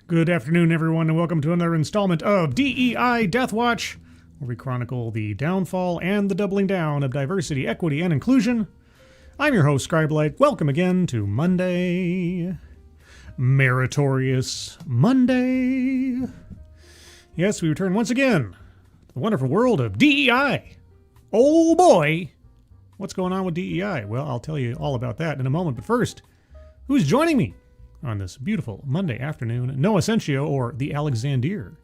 Good afternoon, everyone, and welcome to another installment of DEI Deathwatch, where we chronicle the downfall and the doubling down of diversity, equity, and inclusion. I'm your host, Scribelight. Welcome again to Monday. Meritorious Monday. Yes, we return once again to the wonderful world of DEI. Oh boy! What's going on with DEI? Well, I'll tell you all about that in a moment, but first, who's joining me on this beautiful Monday afternoon? Noah Sencio, or the Alexander.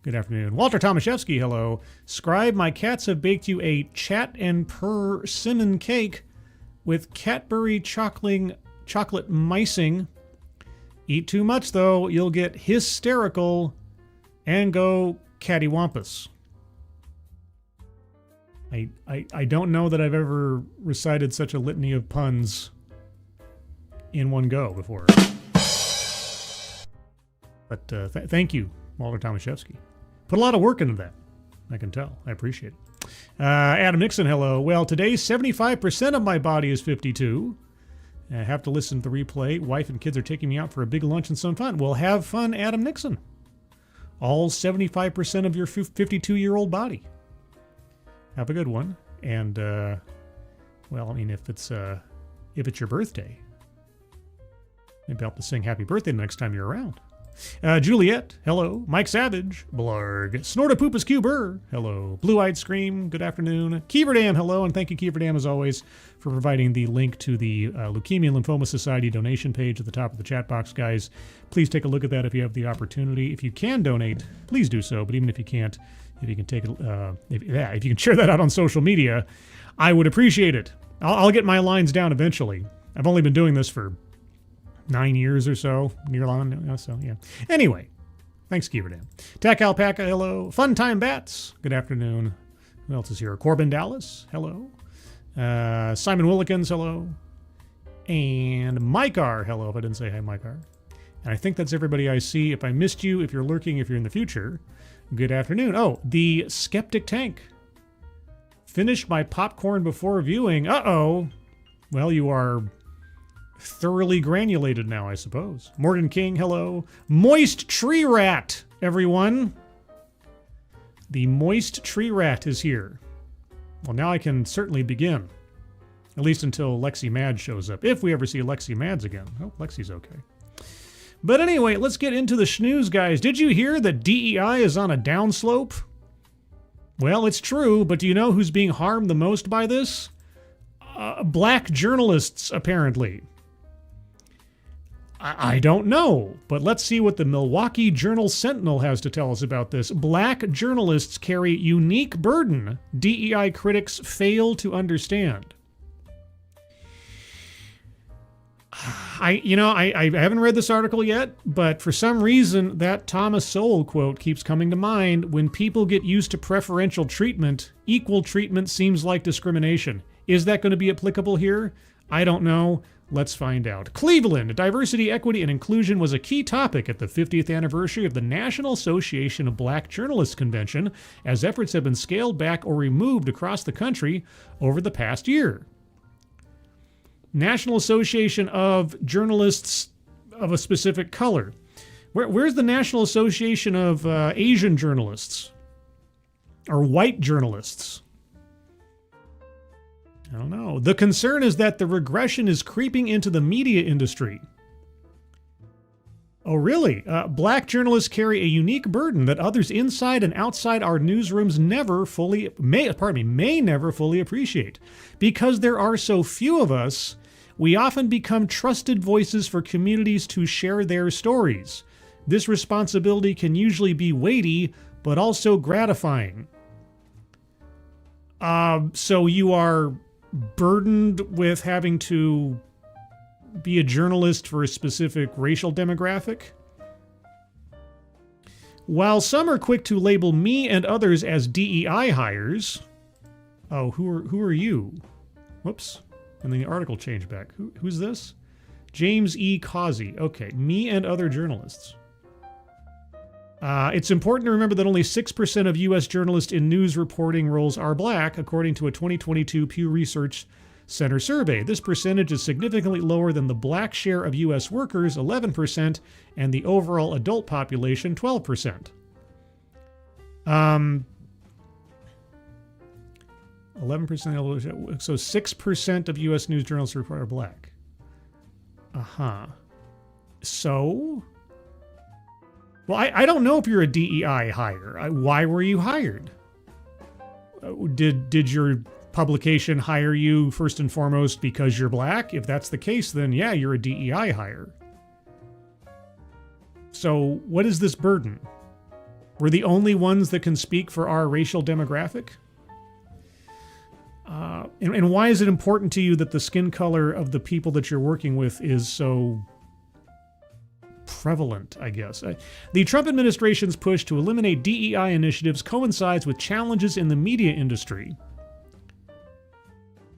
Good afternoon. Walter Tomaszewski, hello. Scribe, my cats have baked you a chat and persimmon cake with Cadbury chocolate micing. Eat too much, though. You'll get hysterical and go cattywampus. I don't know that I've ever recited such a litany of puns in one go before. But thank you, Walter Tomaszewski. Put a lot of work into that. I can tell. I appreciate it. Adam Nixon, hello. Well, today 75% of my body is 52. I have to listen to the replay. Wife and kids are taking me out for a big lunch and some fun. Well, have fun, Adam Nixon. All 75% of your 52-year-old body. Have a good one. And, well, I mean, if it's your birthday, maybe I'll have to sing happy birthday the next time you're around. Juliet, hello. Mike Savage, Blarg. Snortapoopus Cuber, hello. Blue-Eyed Scream, good afternoon. Keeverdam, hello, and thank you, Keeverdam, as always, for providing the link to the Leukemia and Lymphoma Society donation page at the top of the chat box, guys. Please take a look at that if you have the opportunity. If you can donate, please do so, but even if you can't, if you can take it, if you can share that out on social media, I would appreciate it. I'll get my lines down eventually. I've only been doing this for 9 years or so, near on, so yeah. Anyway, thanks, Keeverdam. Tech Alpaca, hello. Fun Time Bats, good afternoon. Who else is here? Corbin Dallas, hello. Simon Willikins, hello. And Mykar, hello, if I didn't say hi, Mykar. And I think that's everybody I see. If I missed you, if you're lurking, if you're in the future, good afternoon. Oh, the Skeptic Tank. Finished my popcorn before viewing. Uh-oh. Well, you are thoroughly granulated now, I suppose. Morgan King, hello. Moist Tree Rat, everyone. The Moist Tree Rat is here. Well, now I can certainly begin. At least until Lexi Mads shows up. If we ever see Lexi Mads again. Oh, Lexi's okay. But anyway, let's get into the schnews, guys. Did you hear that DEI is on a downslope? Well, it's true, but do you know who's being harmed the most by this? Black journalists, apparently. I don't know, but let's see what the Milwaukee Journal-Sentinel has to tell us about this. Black journalists carry unique burden DEI critics fail to understand. I haven't read this article yet, but for some reason that Thomas Sowell quote keeps coming to mind. When people get used to preferential treatment, equal treatment seems like discrimination. Is that going to be applicable here? I don't know. Let's find out. Cleveland, diversity, equity, and inclusion was a key topic at the 50th anniversary of the National Association of Black Journalists Convention, as efforts have been scaled back or removed across the country over the past year. National Association of Journalists of a specific color. Where's the National Association of Asian Journalists? Or white journalists? I don't know. The concern is that the regression is creeping into the media industry. Oh, really? Black journalists carry a unique burden that others inside and outside our newsrooms may never fully appreciate. Because there are so few of us, we often become trusted voices for communities to share their stories. This responsibility can usually be weighty, but also gratifying. So you are burdened with having to be a journalist for a specific racial demographic? While some are quick to label me and others as DEI hires... Oh, who are you? Whoops. And then the article changed back. Who's this? James E. Causey. Okay, me and other journalists. It's important to remember that only 6% of U.S. journalists in news reporting roles are black, according to a 2022 Pew Research Center survey. This percentage is significantly lower than the black share of U.S. workers, 11%, and the overall adult population, 12%. 11%, so 6% of U.S. news journalists report are black. So, well, I don't know if you're a DEI hire. Why were you hired? Did your publication hire you first and foremost because you're black? If that's the case, then yeah, you're a DEI hire. So what is this burden? We're the only ones that can speak for our racial demographic? And why is it important to you that the skin color of the people that you're working with is so prevalent, I guess? The Trump administration's push to eliminate DEI initiatives coincides with challenges in the media industry.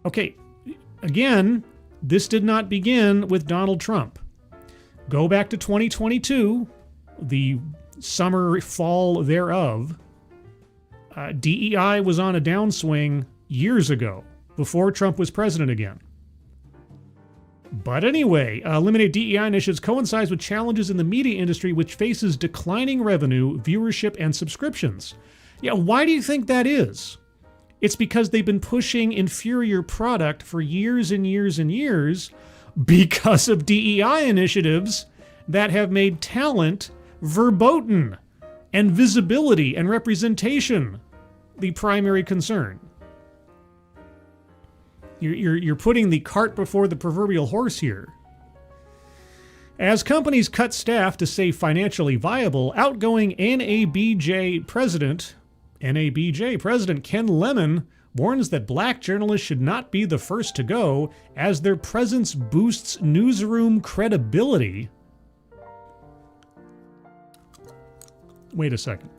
Okay, again, this did not begin with Donald Trump. Go back to 2022, the summer, fall thereof. DEI was on a downswing years ago, before Trump was president again. But anyway, eliminate DEI initiatives coincides with challenges in the media industry, which faces declining revenue, viewership, and subscriptions. Yeah, why do you think that is? It's because they've been pushing inferior product for years and years and years because of DEI initiatives that have made talent verboten and visibility and representation the primary concern. You're putting the cart before the proverbial horse here. As companies cut staff to stay financially viable, outgoing NABJ President Ken Lemon warns that black journalists should not be the first to go, as their presence boosts newsroom credibility. Wait a second.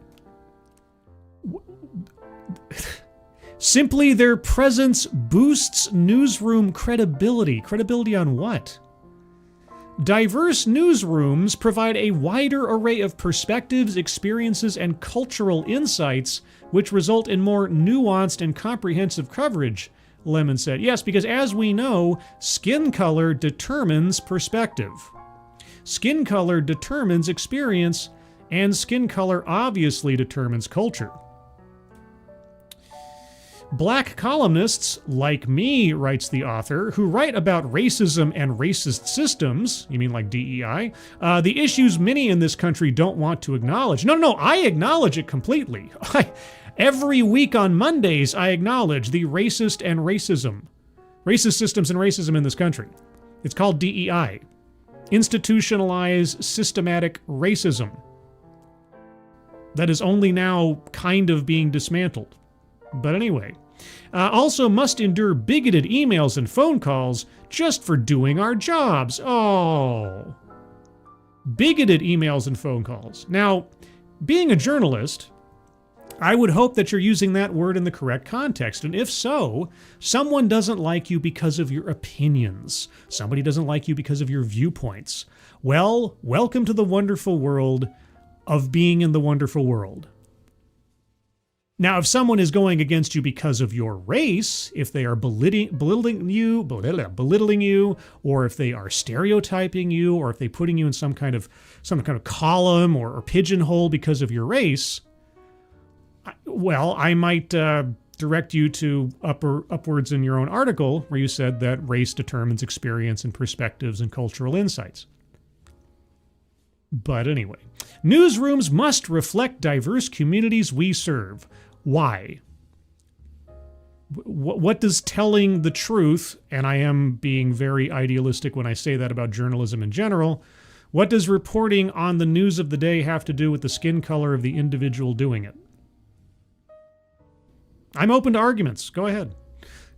Simply their presence boosts newsroom credibility. Credibility on what? Diverse newsrooms provide a wider array of perspectives, experiences, and cultural insights, which result in more nuanced and comprehensive coverage, Lemon said. Yes, because as we know, skin color determines perspective. Skin color determines experience, and skin color obviously determines culture. Black columnists, like me, writes the author, who write about racism and racist systems, you mean like DEI, the issues many in this country don't want to acknowledge. No, I acknowledge it completely. Every week on Mondays, I acknowledge the racist systems and racism in this country. It's called DEI, institutionalized systematic racism, that is only now kind of being dismantled. But anyway, also must endure bigoted emails and phone calls just for doing our jobs. Oh, bigoted emails and phone calls. Now, being a journalist, I would hope that you're using that word in the correct context. And if so, someone doesn't like you because of your opinions. Somebody doesn't like you because of your viewpoints. Well, welcome to the wonderful world of being in the wonderful world. Now, if someone is going against you because of your race, if they are belittling you, or if they are stereotyping you, or if they're putting you in some kind of column or pigeonhole because of your race, well, I might direct you to upwards in your own article where you said that race determines experience and perspectives and cultural insights. But anyway, newsrooms must reflect diverse communities we serve. Why? What does telling the truth, and I am being very idealistic when I say that about journalism in general, what does reporting on the news of the day have to do with the skin color of the individual doing it? I'm open to arguments. Go ahead.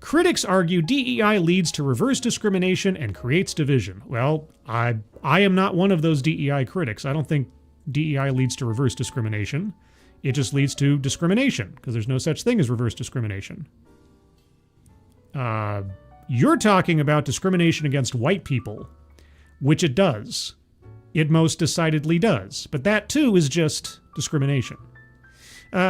Critics argue DEI leads to reverse discrimination and creates division. Well, I am not one of those DEI critics. I don't think DEI leads to reverse discrimination. It just leads to discrimination, because there's no such thing as reverse discrimination. You're talking about discrimination against white people, which it does. It most decidedly does. But that, too, is just discrimination.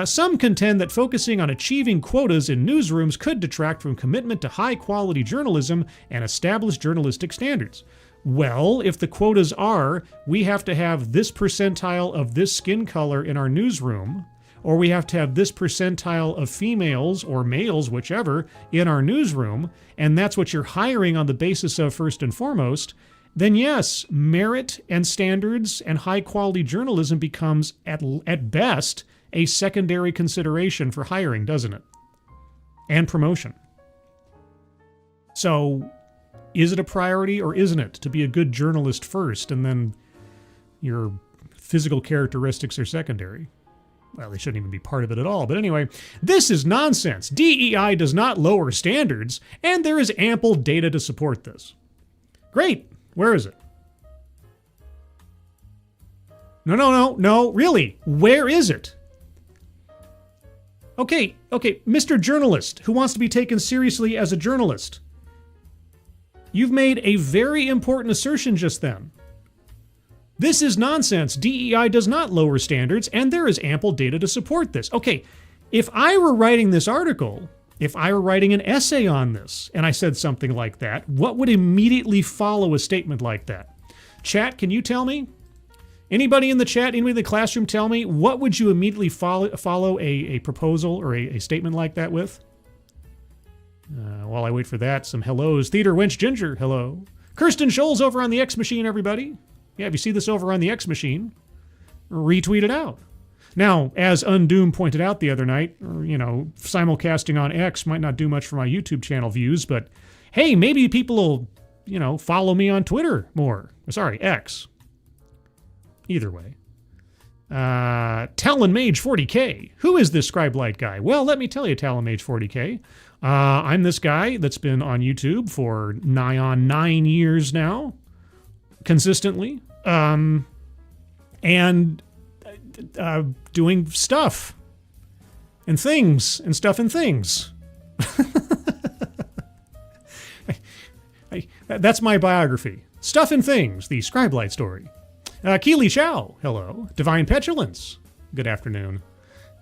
Some contend that focusing on achieving quotas in newsrooms could detract from commitment to high-quality journalism and established journalistic standards. Well, if the quotas are, we have to have this percentile of this skin color in our newsroom, or we have to have this percentile of females or males, whichever, in our newsroom, and that's what you're hiring on the basis of first and foremost, then yes, merit and standards and high-quality journalism becomes, at best, a secondary consideration for hiring, doesn't it? And promotion. So, is it a priority or isn't it to be a good journalist first and then your physical characteristics are secondary? Well, they shouldn't even be part of it at all. But anyway, this is nonsense. DEI does not lower standards, and there is ample data to support this. Great. Where is it? No, really. Where is it? Okay, Mr. Journalist, who wants to be taken seriously as a journalist. You've made a very important assertion just then. This is nonsense. DEI does not lower standards, and there is ample data to support this. Okay, if I were writing this article, if I were writing an essay on this, and I said something like that, what would immediately follow a statement like that? Chat, can you tell me? Anybody in the chat, anybody in the classroom, tell me, what would you immediately follow a proposal or a statement like that with? While I wait for that, some hellos. Theater Wench Ginger, hello. Kirsten Scholes over on the X Machine, everybody. Yeah, if you see this over on the X Machine, retweet it out. Now, as Undoom pointed out the other night, simulcasting on X might not do much for my YouTube channel views, but hey, maybe people will, follow me on Twitter more. Sorry, X. Either way. Talonmage 40K. Who is this Scribelight guy? Well, let me tell you, Talonmage 40K. I'm this guy that's been on YouTube for nigh on 9 years now. Consistently, and doing stuff and things and stuff and things. That's my biography. Stuff and Things, the Scribelight story. Keely Chow, hello. Divine Petulance, good afternoon.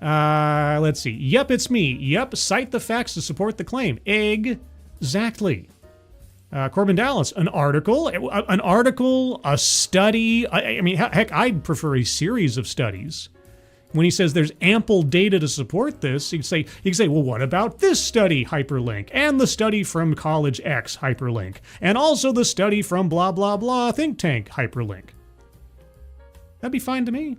Let's see. Yep, it's me. Yep, cite the facts to support the claim. Exactly. Corbin Dallas, an article, a study. I mean, heck, I'd prefer a series of studies. When he says there's ample data to support this, he can say, well, what about this study, hyperlink, and the study from College X, hyperlink, and also the study from blah, blah, blah, think tank, hyperlink. That'd be fine to me.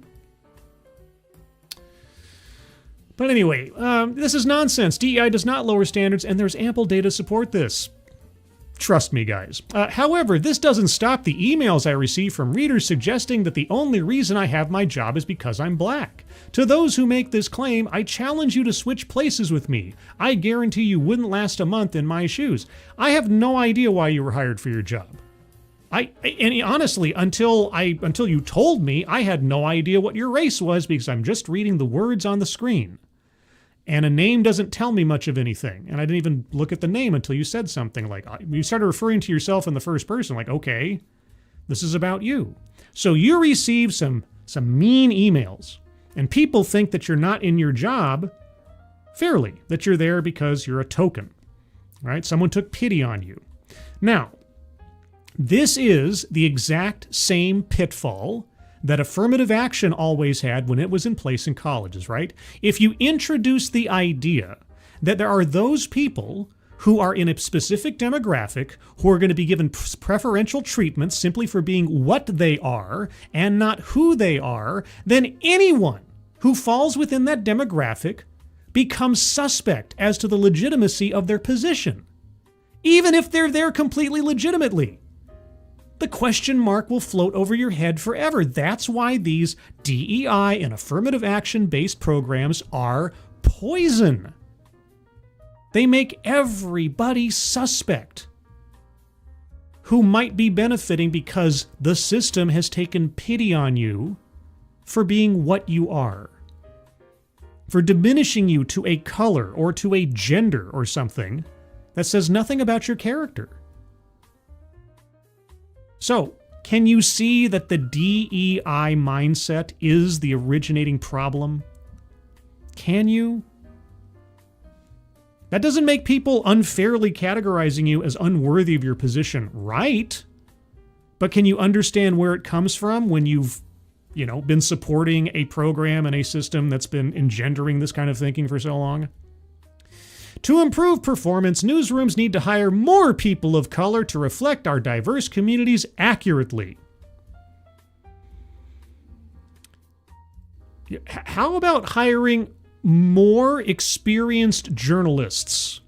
But anyway, this is nonsense. DEI does not lower standards, and there's ample data to support this. Trust me, guys. However, this doesn't stop the emails I receive from readers suggesting that the only reason I have my job is because I'm black. To those who make this claim, I challenge you to switch places with me. I guarantee you wouldn't last a month in my shoes. I have no idea why you were hired for your job. And honestly, until you told me, I had no idea what your race was because I'm just reading the words on the screen. And a name doesn't tell me much of anything. And I didn't even look at the name until you said something like, you started referring to yourself in the first person, like, okay, this is about you. So you receive some mean emails, and people think that you're not in your job fairly, that you're there because you're a token, right? Someone took pity on you. Now, this is the exact same pitfall that affirmative action always had when it was in place in colleges, right? If you introduce the idea that there are those people who are in a specific demographic who are going to be given preferential treatment simply for being what they are and not who they are, then anyone who falls within that demographic becomes suspect as to the legitimacy of their position, even if they're there completely legitimately. The question mark will float over your head forever. That's why these DEI and affirmative action-based programs are poison. They make everybody suspect who might be benefiting because the system has taken pity on you for being what you are, for diminishing you to a color or to a gender or something that says nothing about your character. So, Can you see that the DEI mindset is the originating problem? Can you? That doesn't make people unfairly categorizing you as unworthy of your position, right? But can you understand where it comes from when you've, been supporting a program and a system that's been engendering this kind of thinking for so long? To improve performance, newsrooms need to hire more people of color to reflect our diverse communities accurately. How about hiring more experienced journalists?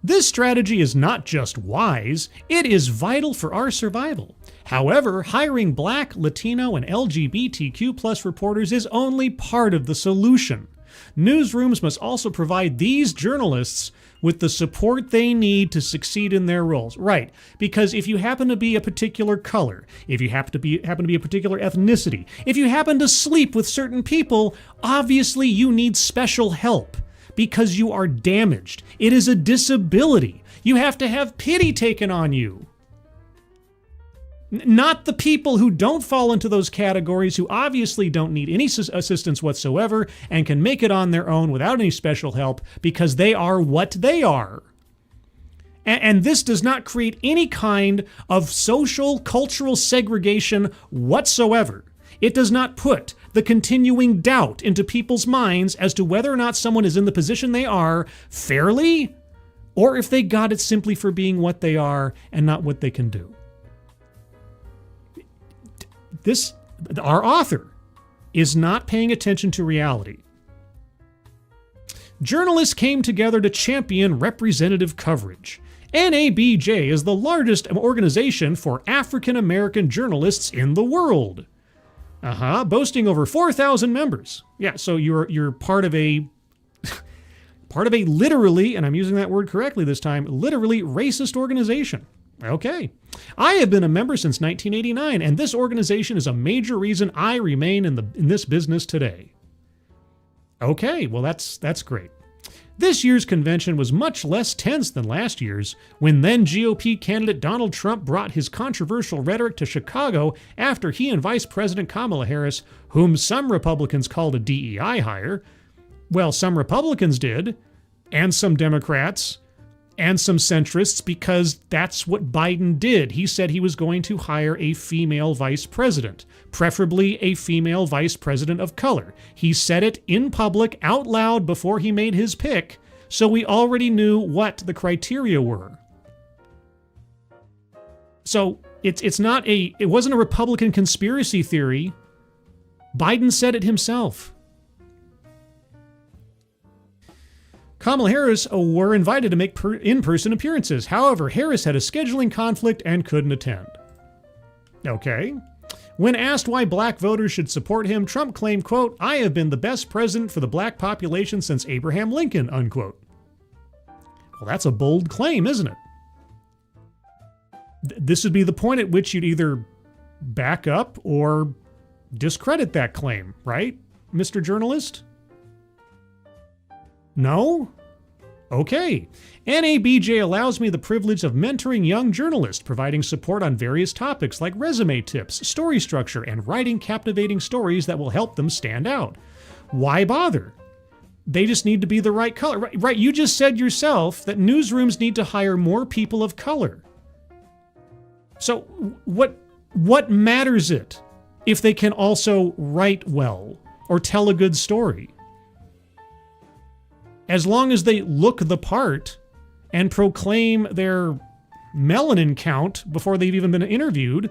This strategy is not just wise, it is vital for our survival. However, hiring Black, Latino, and LGBTQ+ reporters is only part of the solution. Newsrooms must also provide these journalists with the support they need to succeed in their roles. Right, because if you happen to be a particular color, if you happen to be a particular ethnicity, if you happen to sleep with certain people, obviously you need special help because you are damaged. It is a disability. You have to have pity taken on you. Not the people who don't fall into those categories, who obviously don't need any assistance whatsoever and can make it on their own without any special help because they are what they are. And this does not create any kind of social, cultural segregation whatsoever. It does not put the continuing doubt into people's minds as to whether or not someone is in the position they are fairly, or if they got it simply for being what they are and not what they can do. Our author is not paying attention to reality. Journalists came together to champion representative coverage. NABJ is the largest organization for African American journalists in the world. Boasting over 4,000 members. Yeah, so you're part of a literally, and I'm using that word correctly this time, literally racist organization. Okay. I have been a member since 1989, and this organization is a major reason I remain in this business today. Okay, well that's great. This year's convention was much less tense than last year's, when then GOP candidate Donald Trump brought his controversial rhetoric to Chicago after he and Vice President Kamala Harris, whom some Republicans called a DEI hire, well, some Republicans did, and some Democrats, and some centrists, because that's what Biden did. He said he was going to hire a female vice president, preferably a female vice president of color. He said it in public out loud before he made his pick, so we already knew what the criteria were. So it wasn't a Republican conspiracy theory. Biden said it himself. Kamala Harris were invited to make in-person appearances. However, Harris had a scheduling conflict and couldn't attend. Okay. When asked why black voters should support him, Trump claimed, quote, "I have been the best president for the black population since Abraham Lincoln," unquote. Well, that's a bold claim, isn't it? This would be the point at which you'd either back up or discredit that claim, right, Mr. Journalist? No? Okay. NABJ allows me the privilege of mentoring young journalists, providing support on various topics like resume tips, story structure, and writing captivating stories that will help them stand out. Why bother? They just need to be the right color. Right, you just said yourself that newsrooms need to hire more people of color. So what matters it if they can also write well or tell a good story? As long as they look the part and proclaim their melanin count before they've even been interviewed.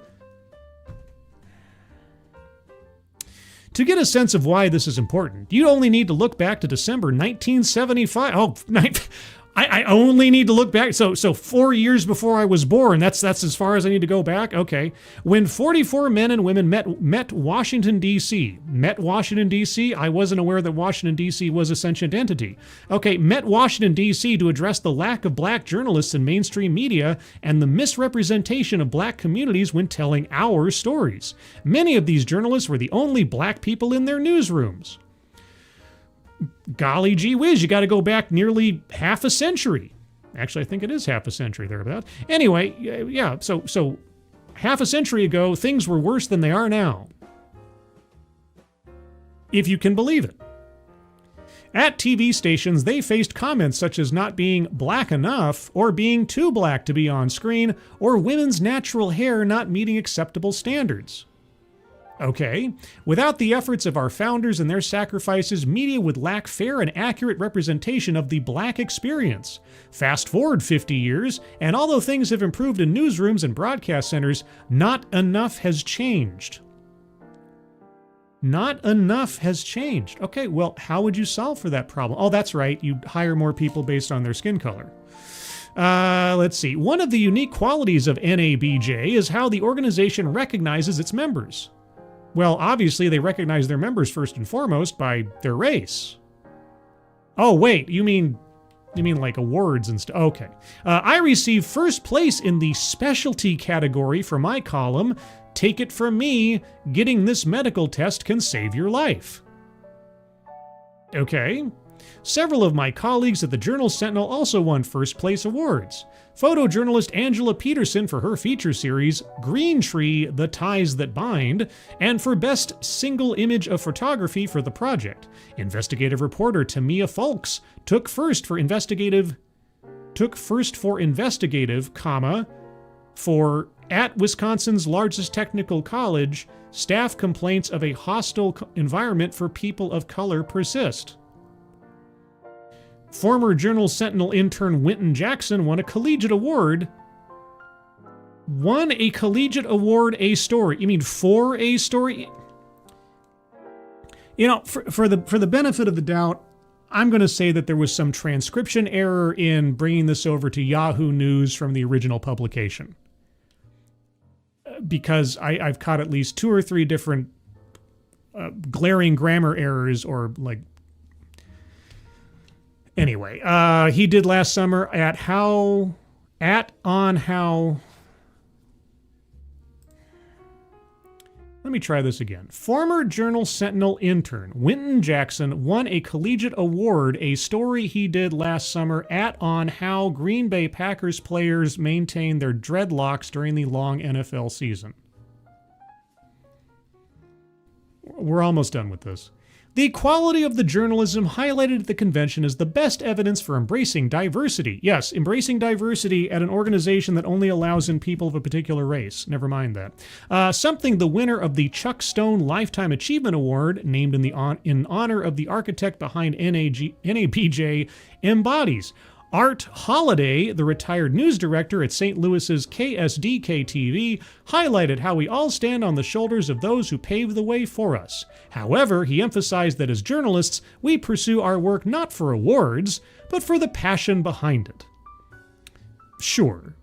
To get a sense of why this is important, you only need to look back to December 1975. I only need to look back. So 4 years before I was born. That's as far as I need to go back. Okay. When 44 men and women met Washington, D.C. Met Washington, D.C. I wasn't aware that Washington, D.C. was a sentient entity. Okay. Met Washington, D.C. to address the lack of black journalists in mainstream media and the misrepresentation of black communities when telling our stories. Many of these journalists were the only black people in their newsrooms. Golly gee whiz, you got to go back nearly half a century. Actually, I think it is half a century thereabout. Anyway, yeah, so half a century ago, things were worse than they are now. If you can believe it. At TV stations, they faced comments such as not being black enough, or being too black to be on screen, or women's natural hair not meeting acceptable standards. Okay, without the efforts of our founders and their sacrifices, media would lack fair and accurate representation of the black experience. Fast forward 50 years, and although things have improved in newsrooms and broadcast centers, not enough has changed. Not enough has changed. Okay, well, how would you solve for that problem? Oh, that's right, you hire more people based on their skin color. Let's see. One of the unique qualities of NABJ is how the organization recognizes its members. Well, obviously, they recognize their members first and foremost by their race. Oh, wait, you mean like awards and stuff? Okay. I received first place in the specialty category for my column. Take it from me, getting this medical test can save your life. Okay. Several of my colleagues at the Journal-Sentinel also won first place awards. Photojournalist Angela Peterson for her feature series, Green Tree, The Ties That Bind, and for Best Single Image of Photography for the project. Investigative reporter Tamia Folks took first for investigative, for at Wisconsin's largest technical college, staff complaints of a hostile environment for people of color persist. Former Journal-Sentinel intern Wynton Jackson won a collegiate award. Won a collegiate award, a story. You mean for a story? You know, for the benefit of the doubt, I'm going to say that there was some transcription error in bringing this over to Yahoo News from the original publication. Because I've caught at least 2 or 3 different glaring grammar errors or like... Anyway, he did last summer at Let me try this again. Former Journal-Sentinel intern Wynton Jackson won a collegiate award, a story he did last summer on how Green Bay Packers players maintain their dreadlocks during the long NFL season. We're almost done with this. The quality of the journalism highlighted at the convention is the best evidence for embracing diversity. Yes, embracing diversity at an organization that only allows in people of a particular race. Never mind that. Something the winner of the Chuck Stone Lifetime Achievement Award, named in honor of the architect behind NABJ, embodies. Art Holliday, the retired news director at St. Louis's KSDK-TV, highlighted how we all stand on the shoulders of those who paved the way for us. However, he emphasized that as journalists, we pursue our work not for awards, but for the passion behind it. Sure.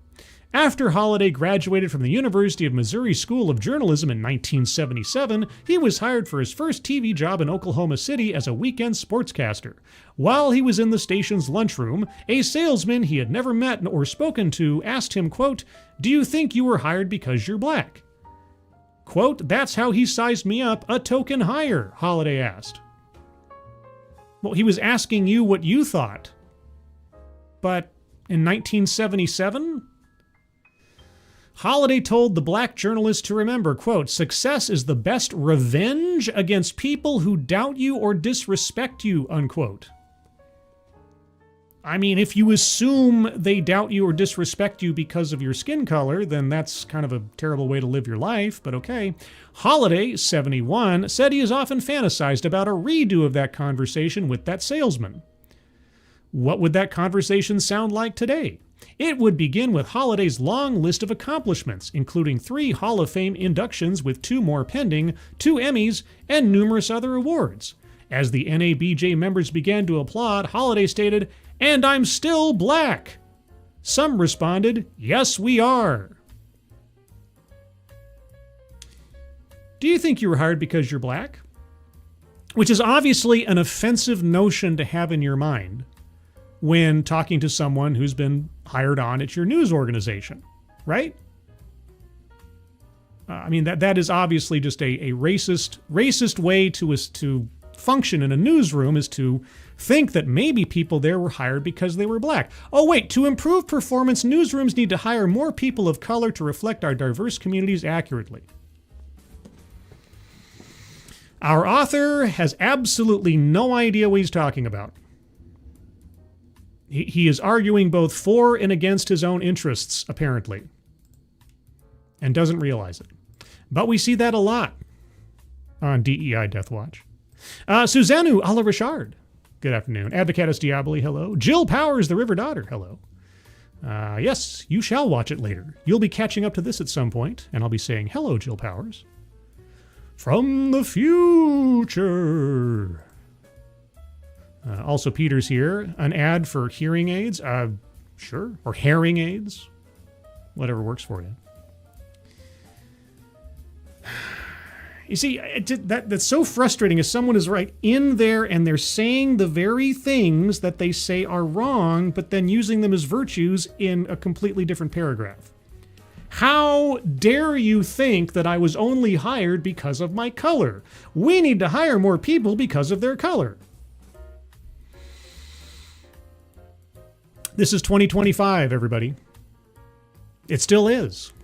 After Holliday graduated from the University of Missouri School of Journalism in 1977, he was hired for his first TV job in Oklahoma City as a weekend sportscaster. While he was in the station's lunchroom, a salesman he had never met or spoken to asked him, quote, "Do you think you were hired because you're black?" Quote, "That's how he sized me up, a token higher," Holliday asked. Well, he was asking you what you thought. But in 1977? Holliday told the black journalist to remember, quote, "Success is the best revenge against people who doubt you or disrespect you," unquote. I mean, if you assume they doubt you or disrespect you because of your skin color, then that's kind of a terrible way to live your life, but okay. Holliday, 71, said he has often fantasized about a redo of that conversation with that salesman. What would that conversation sound like today? It would begin with Holliday's long list of accomplishments, including 3 Hall of Fame inductions with 2 more pending, 2 Emmys, and numerous other awards. As the NABJ members began to applaud, Holliday stated, "And I'm still black." Some responded, "Yes, we are." Do you think you were hired because you're black? Which is obviously an offensive notion to have in your mind when talking to someone who's been hired on at your news organization, right? I mean, that is obviously just a racist way to function in a newsroom is to think that maybe people there were hired because they were black. Oh wait, to improve performance, newsrooms need to hire more people of color to reflect our diverse communities accurately. Our author has absolutely no idea what he's talking about. He is arguing both for and against his own interests, apparently, and doesn't realize it. But we see that a lot on DEI Deathwatch. Suzanne Ala Richard, good afternoon. Advocatus Diaboli, hello. Jill Powers, the River Daughter, hello. Yes, you shall watch it later. You'll be catching up to this at some point, and I'll be saying, hello, Jill Powers. From the future. Also, Peter's here. An ad for hearing aids? Sure. Or herring aids. Whatever works for you. You see, that's so frustrating as someone is right in there and they're saying the very things that they say are wrong, but then using them as virtues in a completely different paragraph. How dare you think that I was only hired because of my color? We need to hire more people because of their color. This is 2025, everybody. It still is.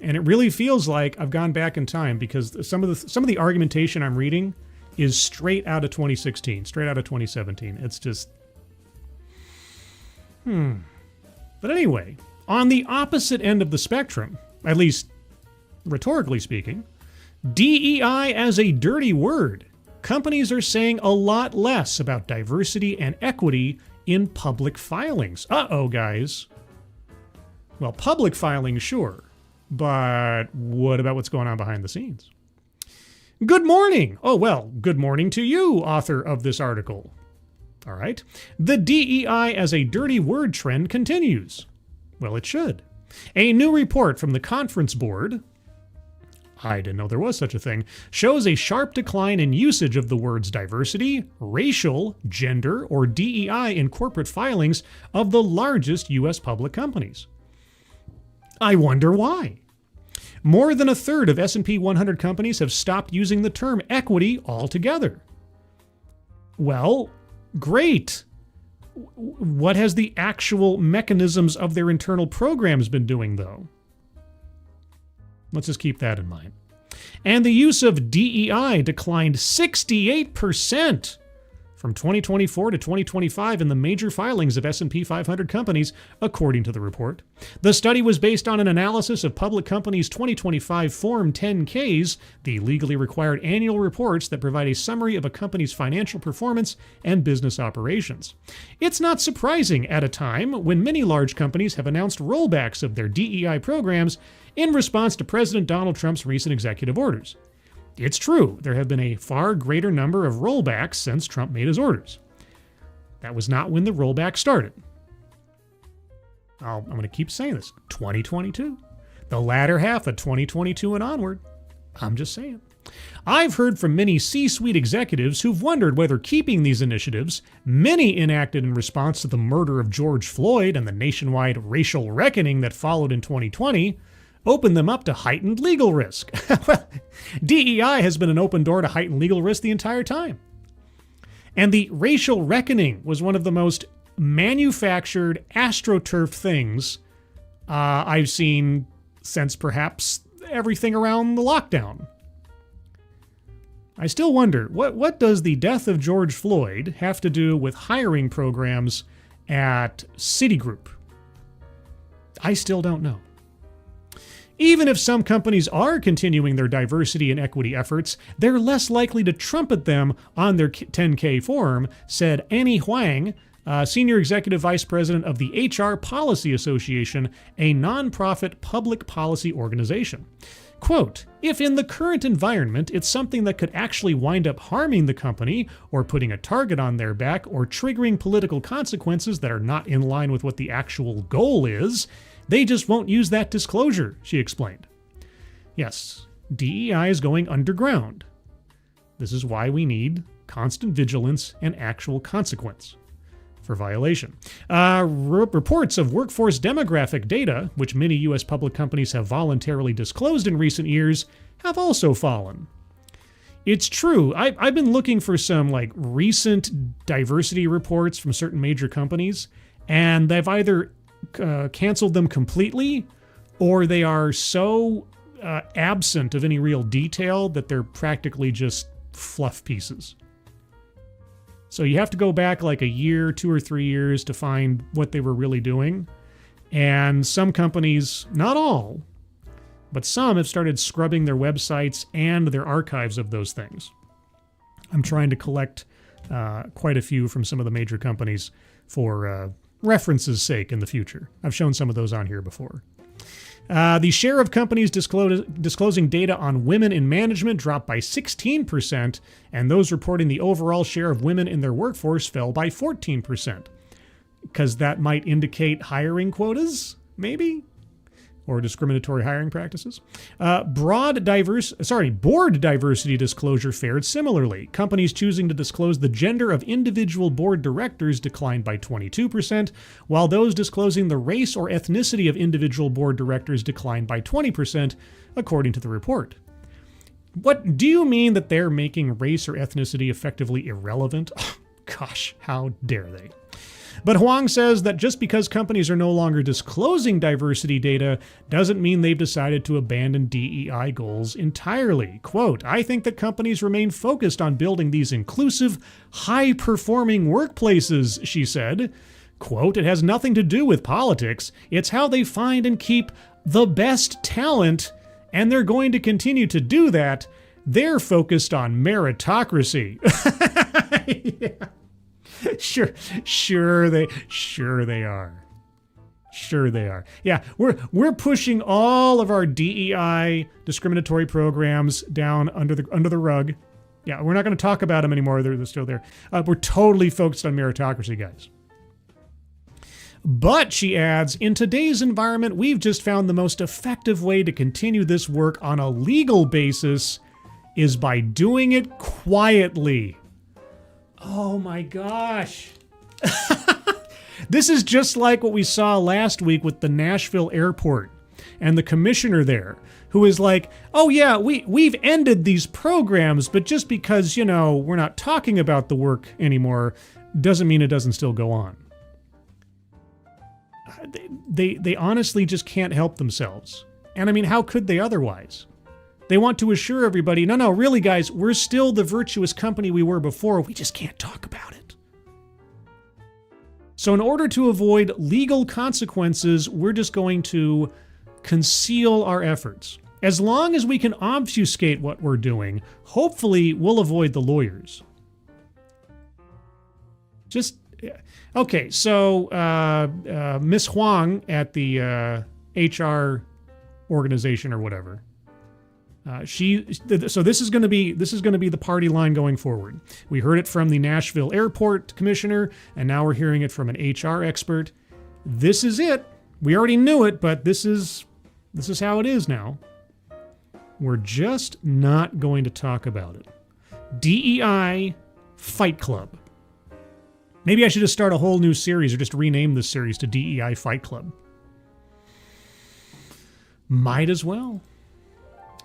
And it really feels like I've gone back in time because some of the argumentation I'm reading is straight out of 2016, straight out of 2017. It's just, But anyway, on the opposite end of the spectrum, at least rhetorically speaking, DEI as a dirty word. Companies are saying a lot less about diversity and equity in public filings. Uh-oh, guys. Well, public filings, sure. But what about what's going on behind the scenes? Good morning. Oh, well, good morning to you, author of this article. All right. The DEI as a dirty word trend continues. Well, it should. A new report from the Conference Board, I didn't know there was such a thing, shows a sharp decline in usage of the words diversity, racial, gender, or DEI in corporate filings of the largest U.S. public companies. I wonder why. More than a third of S&P 100 companies have stopped using the term equity altogether. Well, great. What has the actual mechanisms of their internal programs been doing, though? Let's just keep that in mind. And the use of DEI declined 68% from 2024 to 2025 in the major filings of S&P 500 companies, according to the report. The study was based on an analysis of public companies' 2025 Form 10-Ks, the legally required annual reports that provide a summary of a company's financial performance and business operations. It's not surprising at a time when many large companies have announced rollbacks of their DEI programs in response to President Donald Trump's recent executive orders. It's true, there have been a far greater number of rollbacks since Trump made his orders. That was not when the rollback started. I'm going to keep saying this. 2022. The latter half of 2022 and onward. I'm just saying. I've heard from many C-suite executives who've wondered whether keeping these initiatives, many enacted in response to the murder of George Floyd and the nationwide racial reckoning that followed in 2020, open them up to heightened legal risk. Well, DEI has been an open door to heightened legal risk the entire time. And the racial reckoning was one of the most manufactured AstroTurf things I've seen since perhaps everything around the lockdown. I still wonder, what does the death of George Floyd have to do with hiring programs at Citigroup? I still don't know. Even if some companies are continuing their diversity and equity efforts, they're less likely to trumpet them on their 10K form, said Annie Huang, Senior Executive Vice President of the HR Policy Association, a nonprofit public policy organization. Quote, if in the current environment it's something that could actually wind up harming the company or putting a target on their back or triggering political consequences that are not in line with what the actual goal is, they just won't use that disclosure, she explained. Yes, DEI is going underground. This is why we need constant vigilance and actual consequence for violation. Reports of workforce demographic data, which many U.S. public companies have voluntarily disclosed in recent years, have also fallen. It's true. I've been looking for some like recent diversity reports from certain major companies, and they've either canceled them completely, or they are so absent of any real detail that they're practically just fluff pieces. So you have to go back like a year, 2 or 3 years to find what they were really doing. And some companies, not all, but some have started scrubbing their websites and their archives of those things. I'm trying to collect quite a few from some of the major companies for reference's sake in the future. I've shown some of those on here before. The share of companies disclosing data on women in management dropped by 16%, and those reporting the overall share of women in their workforce fell by 14%. Because that might indicate hiring quotas, maybe? Or discriminatory hiring practices. Board diversity disclosure fared similarly. Companies choosing to disclose the gender of individual board directors declined by 22%, while those disclosing the race or ethnicity of individual board directors declined by 20%, according to the report. What do you mean that they're making race or ethnicity effectively irrelevant? Oh, gosh, how dare they? But Huang says that just because companies are no longer disclosing diversity data doesn't mean they've decided to abandon DEI goals entirely. Quote, I think that companies remain focused on building these inclusive, high-performing workplaces, she said. Quote, it has nothing to do with politics. It's how they find and keep the best talent, and they're going to continue to do that. They're focused on meritocracy. Yeah. Sure they are. Sure they are. Yeah, we're pushing all of our DEI discriminatory programs down under the rug. Yeah, we're not going to talk about them anymore. They're still there. We're totally focused on meritocracy, guys. But, she adds, in today's environment, we've just found the most effective way to continue this work on a legal basis is by doing it quietly. Oh my gosh. This is just like what we saw last week with the Nashville airport and the commissioner there, who is like, oh yeah, we've ended these programs, but just because, we're not talking about the work anymore doesn't mean it doesn't still go on. They honestly just can't help themselves. And I mean, how could they otherwise? They want to assure everybody, no, really, guys, we're still the virtuous company we were before. We just can't talk about it. So in order to avoid legal consequences, we're just going to conceal our efforts. As long as we can obfuscate what we're doing, hopefully we'll avoid the lawyers. Okay, so Miss Huang at the HR organization or whatever, so this is going to be the party line going forward. We heard it from the Nashville airport commissioner, and now we're hearing it from an HR expert. This is it. We already knew it, but this is how it is now. We're just not going to talk about it. DEI Fight Club. Maybe I should just start a whole new series or just rename this series to DEI Fight Club. Might as well.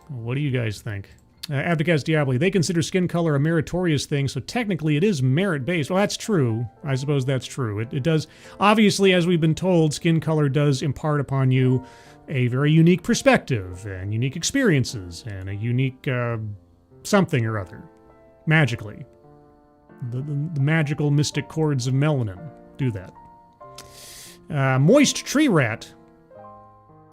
What do you guys think? Abdicaz Diabli, they consider skin color a meritorious thing, so technically it is merit-based. Well, that's true. I suppose that's true. It does. Obviously, as we've been told, skin color does impart upon you a very unique perspective and unique experiences and a unique something or other. Magically. The magical mystic chords of melanin do that. Moist tree rat.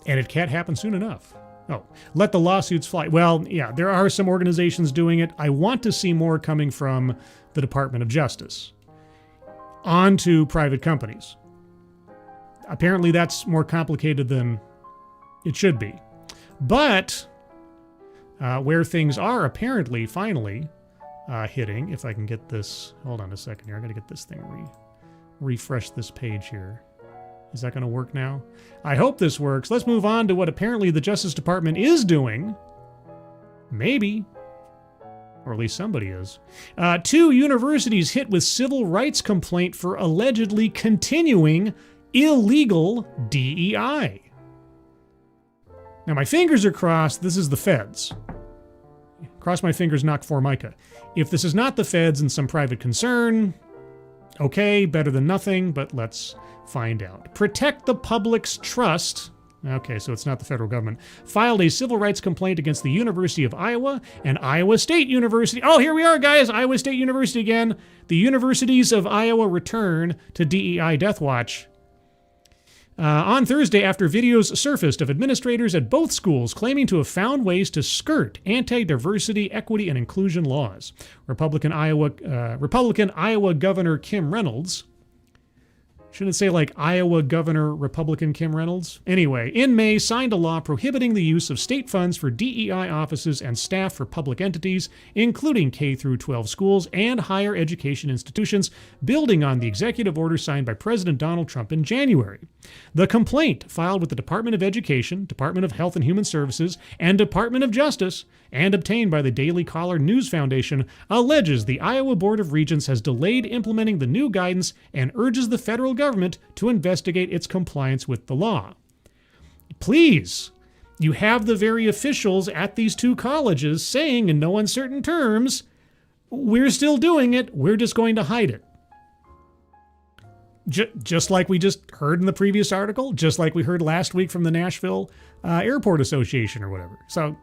And it can't happen soon enough. Oh, let the lawsuits fly. Well, yeah, there are some organizations doing it. I want to see more coming from the Department of Justice onto private companies. Apparently that's more complicated than it should be. But where things are apparently finally hitting, if I can get this, hold on a second here, I gotta get this thing refresh this page here. Is that going to work now? I hope this works. Let's move on to what apparently the Justice Department is doing. Maybe. Or at least somebody is. 2 universities hit with civil rights complaint for allegedly continuing illegal DEI. Now, my fingers are crossed. This is the feds. Cross my fingers, knock Formica. If this is not the feds and some private concern, okay, better than nothing, but let's find out. Protect the public's trust. Okay, so it's not the federal government. Filed a civil rights complaint against the University of Iowa and Iowa State University. Oh, here we are, guys. Iowa State University again. The universities of Iowa return to DEI Deathwatch. On Thursday, after videos surfaced of administrators at both schools claiming to have found ways to skirt anti-diversity, equity, and inclusion laws. Republican Iowa Governor Kim Reynolds, shouldn't it say like Iowa Governor Republican Kim Reynolds? Anyway, in May, signed a law prohibiting the use of state funds for DEI offices and staff for public entities, including K-12 schools and higher education institutions, building on the executive order signed by President Donald Trump in January. The complaint, filed with the Department of Education, Department of Health and Human Services, and Department of Justice, and obtained by the Daily Caller News Foundation, alleges the Iowa Board of Regents has delayed implementing the new guidance and urges the federal government to investigate its compliance with the law. Please, you have the very officials at these two colleges saying in no uncertain terms, we're still doing it, we're just going to hide it. Just like we just heard in the previous article, just like we heard last week from the Nashville Airport Association or whatever. So,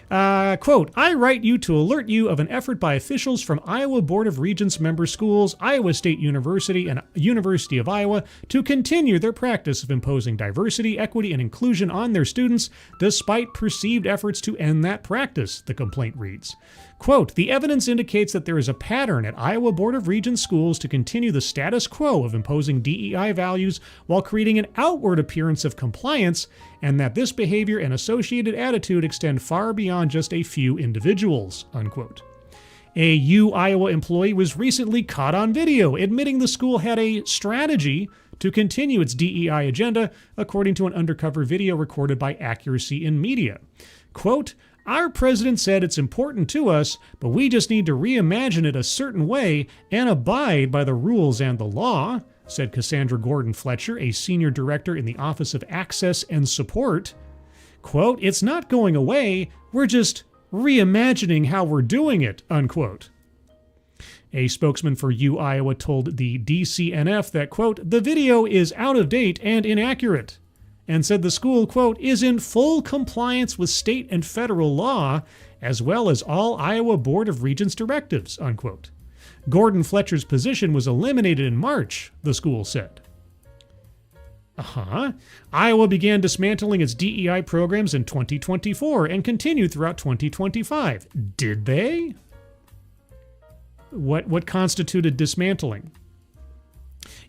quote, I write you to alert you of an effort by officials from Iowa Board of Regents member schools, Iowa State University, and University of Iowa to continue their practice of imposing diversity, equity, and inclusion on their students, despite perceived efforts to end that practice, the complaint reads. Quote, the evidence indicates that there is a pattern at Iowa Board of Regents schools to continue the status quo of imposing DEI values while creating an outward appearance of compliance, and that this behavior and associated attitude extend far beyond just a few individuals, unquote. A Iowa employee was recently caught on video admitting the school had a strategy to continue its DEI agenda, according to an undercover video recorded by Accuracy in Media. Quote, our president said it's important to us, but we just need to reimagine it a certain way and abide by the rules and the law, said Cassandra Gordon Fletcher, a senior director in the Office of Access and Support. Quote, it's not going away, we're just reimagining how we're doing it, unquote. A spokesman for Iowa told the DCNF that, quote, the video is out of date and inaccurate, and said the school, quote, is in full compliance with state and federal law, as well as all Iowa Board of Regents directives, unquote. Gordon Fletcher's position was eliminated in March, the school said. Iowa began dismantling its DEI programs in 2024 and continued throughout 2025. Did they? What constituted dismantling?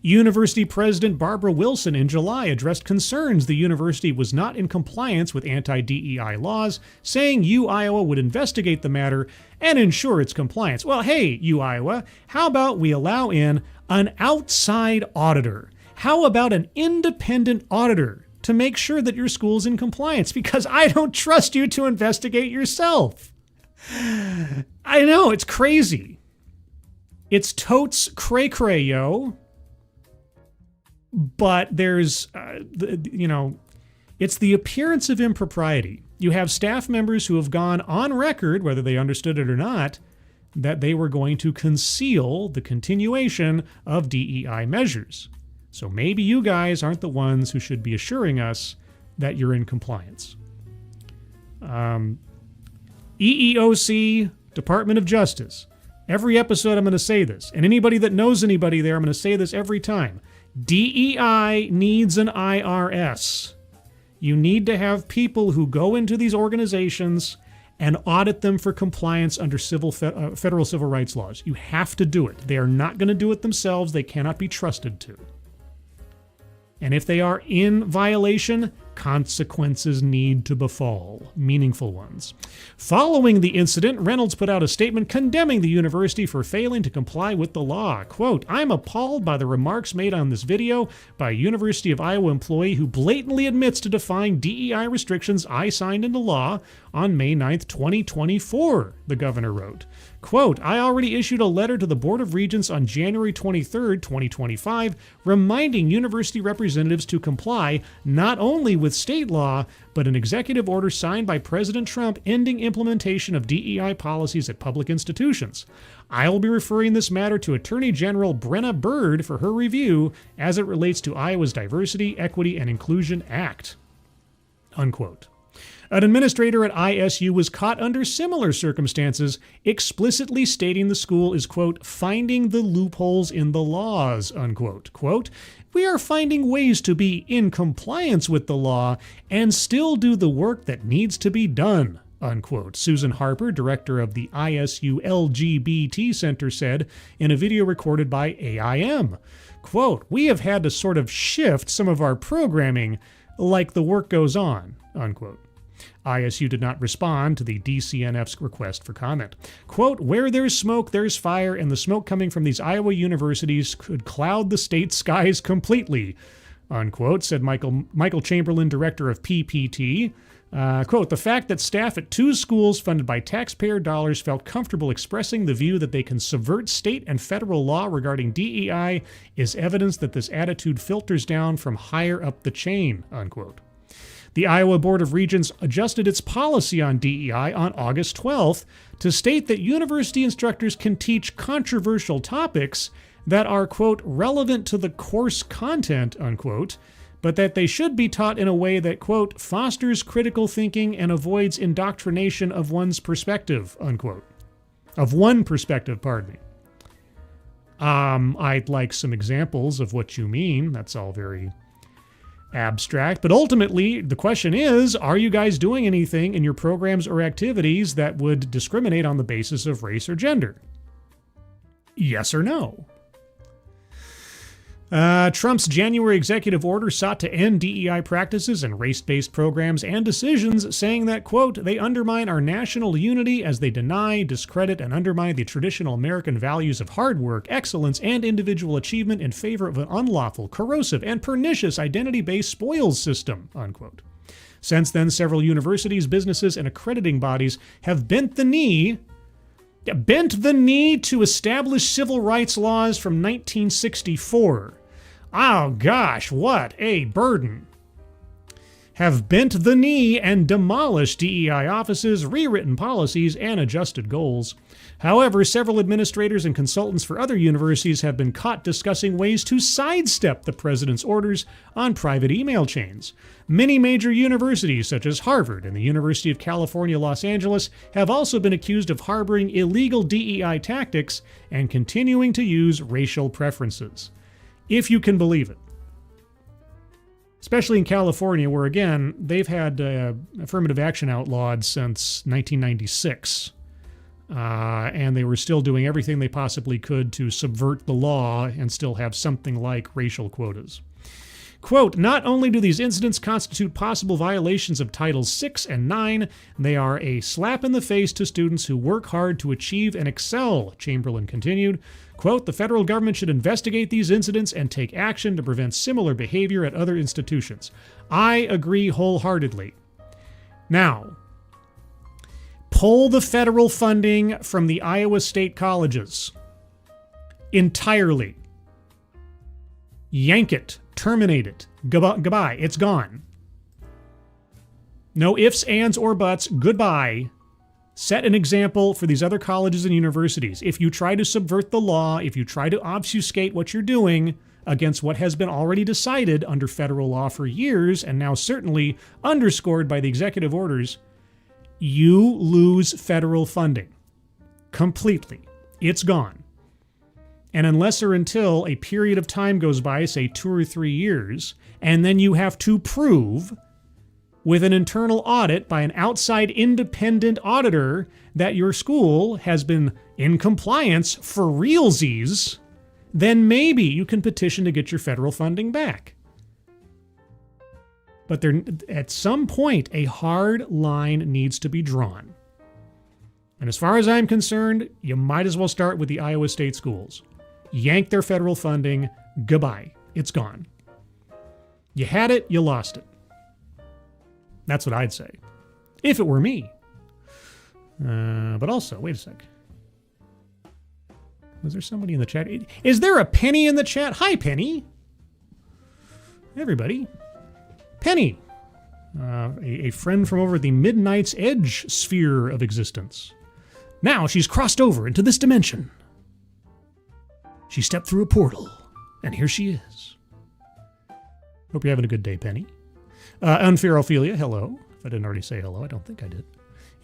University President Barbara Wilson in July addressed concerns the university was not in compliance with anti-DEI laws, saying Iowa would investigate the matter and ensure its compliance. Well, hey, Iowa, how about we allow in an outside auditor? How about an independent auditor to make sure that your school's in compliance? Because I don't trust you to investigate yourself. I know, it's crazy. It's totes cray-cray, yo. But there's, it's the appearance of impropriety. You have staff members who have gone on record, whether they understood it or not, that they were going to conceal the continuation of DEI measures. So maybe you guys aren't the ones who should be assuring us that you're in compliance. EEOC, Department of Justice. Every episode I'm going to say this. And anybody that knows anybody there, I'm going to say this every time. DEI needs an IRS. You need to have people who go into these organizations and audit them for compliance under federal civil rights laws. You have to do it. They are not going to do it themselves. They cannot be trusted to. And if they are in violation, consequences need to befall, meaningful ones. Following the incident, Reynolds put out a statement condemning the university for failing to comply with the law. Quote, I'm appalled by the remarks made on this video by a University of Iowa employee who blatantly admits to defying DEI restrictions I signed into law on May 9th, 2024, the governor wrote. Quote, I already issued a letter to the Board of Regents on January 23rd, 2025, reminding university representatives to comply not only with with state law, but an executive order signed by President Trump ending implementation of DEI policies at public institutions. I will be referring this matter to Attorney General Brenna Bird for her review as it relates to Iowa's Diversity, Equity, and Inclusion Act." Unquote. An administrator at ISU was caught under similar circumstances, explicitly stating the school is, quote, "finding the loopholes in the laws," unquote. Quote, "We are finding ways to be in compliance with the law and still do the work that needs to be done," unquote. Susan Harper, director of the ISU LGBT Center, said in a video recorded by AIM. Quote, "We have had to sort of shift some of our programming like the work goes on," unquote. ISU did not respond to the DCNF's request for comment. Quote, "Where there's smoke, there's fire, and the smoke coming from these Iowa universities could cloud the state skies completely," unquote, said Michael Chamberlain, director of PPT. Quote, "The fact that staff at 2 schools funded by taxpayer dollars felt comfortable expressing the view that they can subvert state and federal law regarding DEI is evidence that this attitude filters down from higher up the chain," unquote. The Iowa Board of Regents adjusted its policy on DEI on August 12th to state that university instructors can teach controversial topics that are, quote, "relevant to the course content," unquote, but that they should be taught in a way that, quote, "fosters critical thinking and avoids indoctrination of one's perspective," unquote. Of one perspective, pardon me. I'd like some examples of what you mean. That's all very abstract. But ultimately, the question is, are you guys doing anything in your programs or activities that would discriminate on the basis of race or gender? Yes or no? Trump's January executive order sought to end DEI practices and race-based programs and decisions, saying that, quote, "they undermine our national unity as they deny, discredit, and undermine the traditional American values of hard work, excellence, and individual achievement in favor of an unlawful, corrosive, and pernicious identity-based spoils system," unquote. Since then, several universities, businesses, and accrediting bodies have bent the knee to establish civil rights laws from 1964. Oh gosh, what a burden. Have bent the knee and demolished DEI offices, rewritten policies, and adjusted goals. However, several administrators and consultants for other universities have been caught discussing ways to sidestep the president's orders on private email chains. Many major universities, such as Harvard and the University of California, Los Angeles, have also been accused of harboring illegal DEI tactics and continuing to use racial preferences. If you can believe it. Especially in California, where, again, they've had affirmative action outlawed since 1996. And they were still doing everything they possibly could to subvert the law and still have something like racial quotas. Quote, "Not only do these incidents constitute possible violations of Titles 6 and 9, they are a slap in the face to students who work hard to achieve and excel," Chamberlain continued. Quote, "The federal government should investigate these incidents and take action to prevent similar behavior at other institutions." I agree wholeheartedly. Now, pull the federal funding from the Iowa state colleges entirely. Yank it. Terminate it. Goodbye. It's gone. No ifs, ands, or buts. Goodbye. Set an example for these other colleges and universities. If you try to subvert the law, if you try to obfuscate what you're doing against what has been already decided under federal law for years, and now certainly underscored by the executive orders, you lose federal funding. Completely. It's gone. And unless or until a period of time goes by, say 2 or 3 years, and then you have to prove with an internal audit by an outside independent auditor that your school has been in compliance for realsies, then maybe you can petition to get your federal funding back. But there, at some point, a hard line needs to be drawn. And as far as I'm concerned, you might as well start with the Iowa State schools. Yank their federal funding. Goodbye. It's gone. You had it, you lost it. That's what I'd say. If it were me. But also, wait a sec. Was there somebody in the chat? Is there a Penny in the chat? Hi, Penny. Everybody. Penny. a friend from over the Midnight's Edge sphere of existence. Now she's crossed over into this dimension. She stepped through a portal, and here she is. Hope you're having a good day, Penny. Unfair Ophelia, hello. If I didn't already say hello, I don't think I did.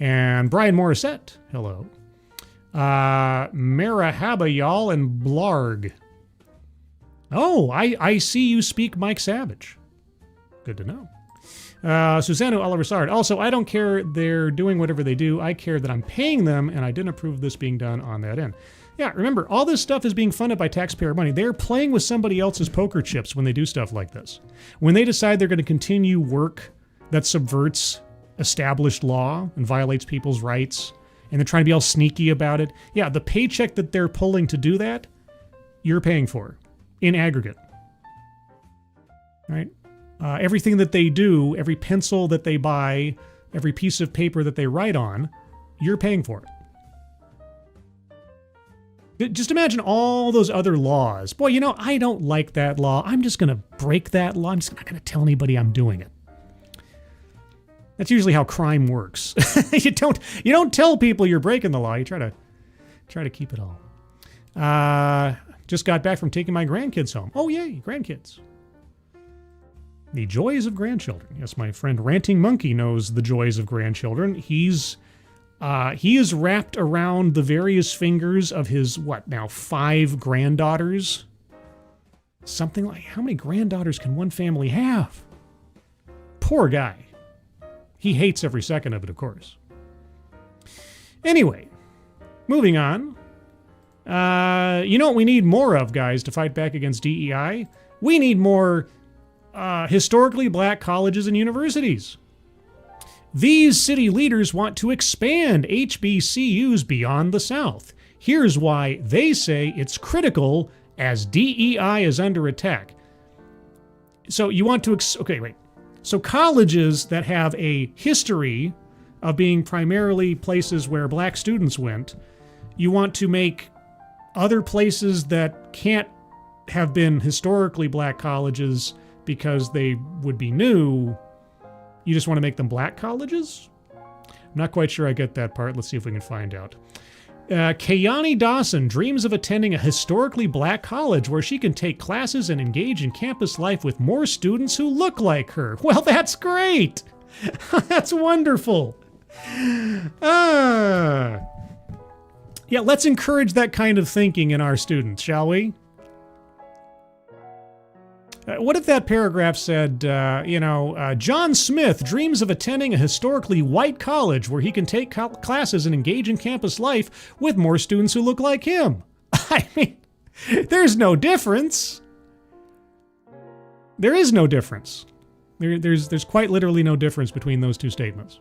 And Brian Morissette, hello. Marahaba, y'all, and Blarg. Oh, I see you speak Mike Savage. Good to know. Susano Oliversard. Also, I don't care they're doing whatever they do. I care that I'm paying them, and I didn't approve of this being done on that end. Yeah, remember, all this stuff is being funded by taxpayer money. They're playing with somebody else's poker chips when they do stuff like this. When they decide they're going to continue work that subverts established law and violates people's rights, and they're trying to be all sneaky about it. Yeah, the paycheck that they're pulling to do that, you're paying for in aggregate. Right? Everything that they do, every pencil that they buy, every piece of paper that they write on, you're paying for it. Just imagine all those other laws. Boy, you know, I don't like that law. I'm just going to break that law. I'm just not going to tell anybody I'm doing it. That's usually how crime works. You don't tell people you're breaking the law. You try to keep it all. Just got back from taking my grandkids home. Oh, yay, grandkids. The joys of grandchildren. Yes, my friend Ranting Monkey knows the joys of grandchildren. He is wrapped around the various fingers of his, 5 granddaughters? Something like, how many granddaughters can one family have? Poor guy. He hates every second of it, of course. Anyway, moving on. You know what we need more of, guys, to fight back against DEI? We need more historically black colleges and universities. These city leaders want to expand HBCUs beyond the South. Here's why they say it's critical as DEI is under attack. So you want to... So colleges that have a history of being primarily places where black students went, you want to make other places that can't have been historically black colleges because they would be new, you just want to make them black colleges? I'm not quite sure I get that part. Let's see if we can find out. Kayani Dawson dreams of attending a historically black college where she can take classes and engage in campus life with more students who look like her. Well, that's great. That's wonderful. Yeah, let's encourage that kind of thinking in our students, shall we? What if that paragraph said, John Smith dreams of attending a historically white college where he can take classes and engage in campus life with more students who look like him? I mean, there's no difference. There is no difference. There's quite literally no difference between those two statements.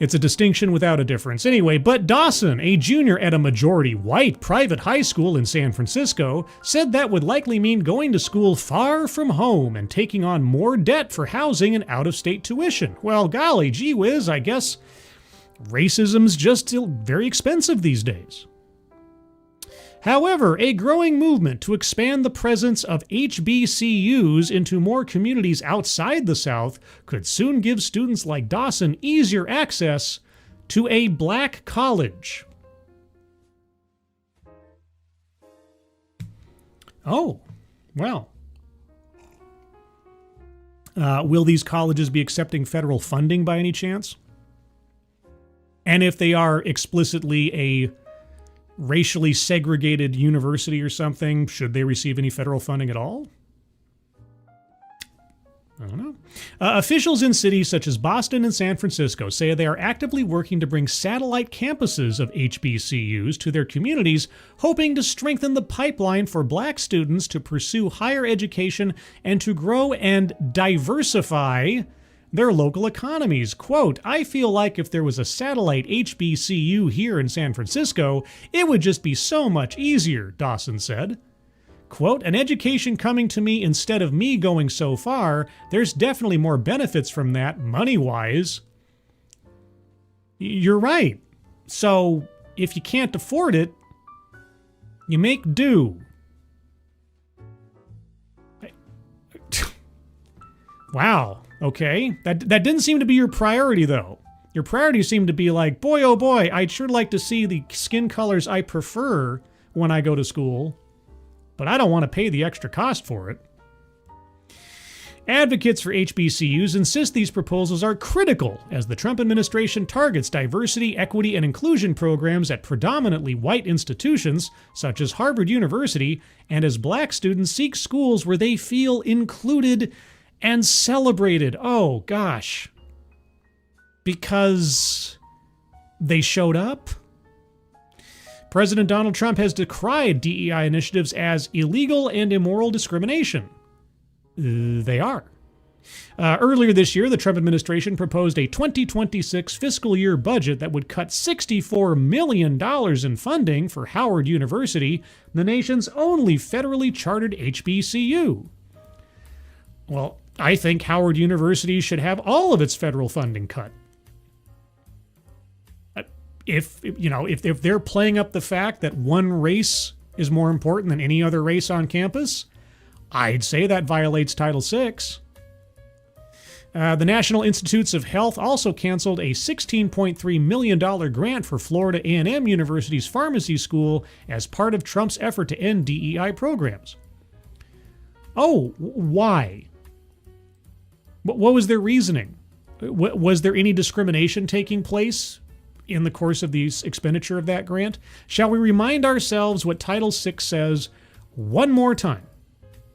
It's a distinction without a difference. Anyway, but Dawson, a junior at a majority white private high school in San Francisco, said that would likely mean going to school far from home and taking on more debt for housing and out-of-state tuition. Well, golly, gee whiz, I guess racism's just still very expensive these days. However, a growing movement to expand the presence of HBCUs into more communities outside the South could soon give students like Dawson easier access to a black college. Oh, well. Will these colleges be accepting federal funding by any chance? And if they are explicitly a racially segregated university or something, should they receive any federal funding at all? I don't know. Officials in cities such as Boston and San Francisco say they are actively working to bring satellite campuses of HBCUs to their communities, hoping to strengthen the pipeline for black students to pursue higher education and to grow and diversify their local economies. Quote, I feel like if there was a satellite HBCU here in San Francisco, it would just be so much easier, Dawson said. Quote, an education coming to me instead of me going so far, there's definitely more benefits from that, money-wise. You're right. So, if you can't afford it, you make do. Wow. Okay. That didn't seem to be your priority, though. Your priority seemed to be like, boy, oh boy, I'd sure like to see the skin colors I prefer when I go to school, but I don't want to pay the extra cost for it. Advocates for HBCUs insist these proposals are critical as the Trump administration targets diversity, equity, and inclusion programs at predominantly white institutions, such as Harvard University, and as black students seek schools where they feel included and celebrated. Oh, gosh. Because they showed up? President Donald Trump has decried DEI initiatives as illegal and immoral discrimination. They are. Earlier this year, the Trump administration proposed a 2026 fiscal year budget that would cut $64 million in funding for Howard University, the nation's only federally chartered HBCU. Well, I think Howard University should have all of its federal funding cut. If they're playing up the fact that one race is more important than any other race on campus, I'd say that violates Title VI. The National Institutes of Health also canceled a $16.3 million grant for Florida A&M University's pharmacy school as part of Trump's effort to end DEI programs. Oh, why? What was their reasoning? Was there any discrimination taking place in the course of the expenditure of that grant? Shall we remind ourselves what Title VI says one more time?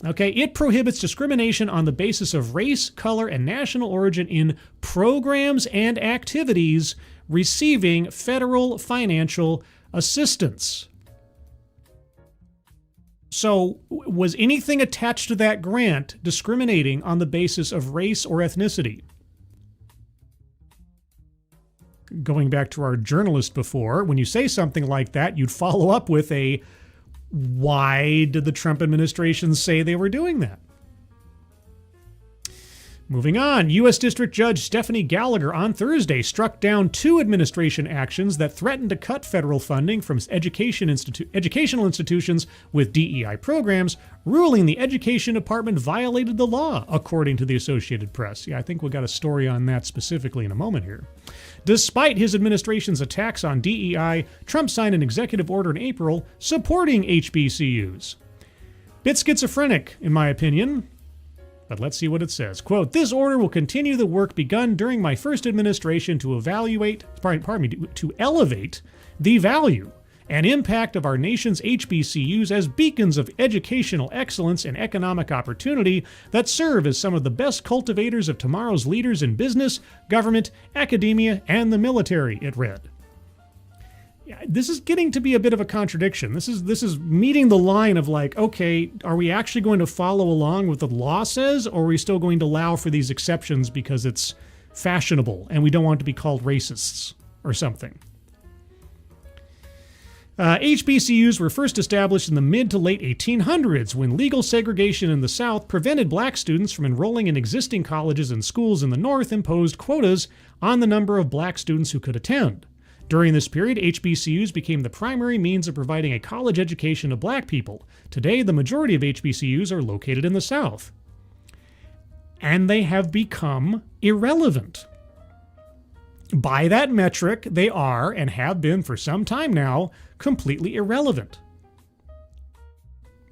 Okay, it prohibits discrimination on the basis of race, color, and national origin in programs and activities receiving federal financial assistance. So, was anything attached to that grant discriminating on the basis of race or ethnicity? Going back to our journalist before, when you say something like that, you'd follow up with a, why did the Trump administration say they were doing that? Moving on, U.S. District Judge Stephanie Gallagher on Thursday struck down 2 administration actions that threatened to cut federal funding from educational institutions with DEI programs, ruling the Education Department violated the law, according to the Associated Press. Yeah, I think we've got a story on that specifically in a moment here. Despite his administration's attacks on DEI, Trump signed an executive order in April supporting HBCUs. Bit schizophrenic, in my opinion. But let's see what it says. Quote, "This order will continue the work begun during my first administration to to elevate the value and impact of our nation's HBCUs as beacons of educational excellence and economic opportunity that serve as some of the best cultivators of tomorrow's leaders in business, government, academia, and the military," it read. This is getting to be a bit of a contradiction. This is meeting the line of like, okay, are we actually going to follow along with what the law says, or are we still going to allow for these exceptions because it's fashionable and we don't want to be called racists or something? HBCUs were first established in the mid to late 1800s when legal segregation in the South prevented black students from enrolling in existing colleges and schools in the North, imposed quotas on the number of black students who could attend. During this period, HBCUs became the primary means of providing a college education to black people. Today, the majority of HBCUs are located in the South. And they have become irrelevant. By that metric, they are, and have been for some time now, completely irrelevant.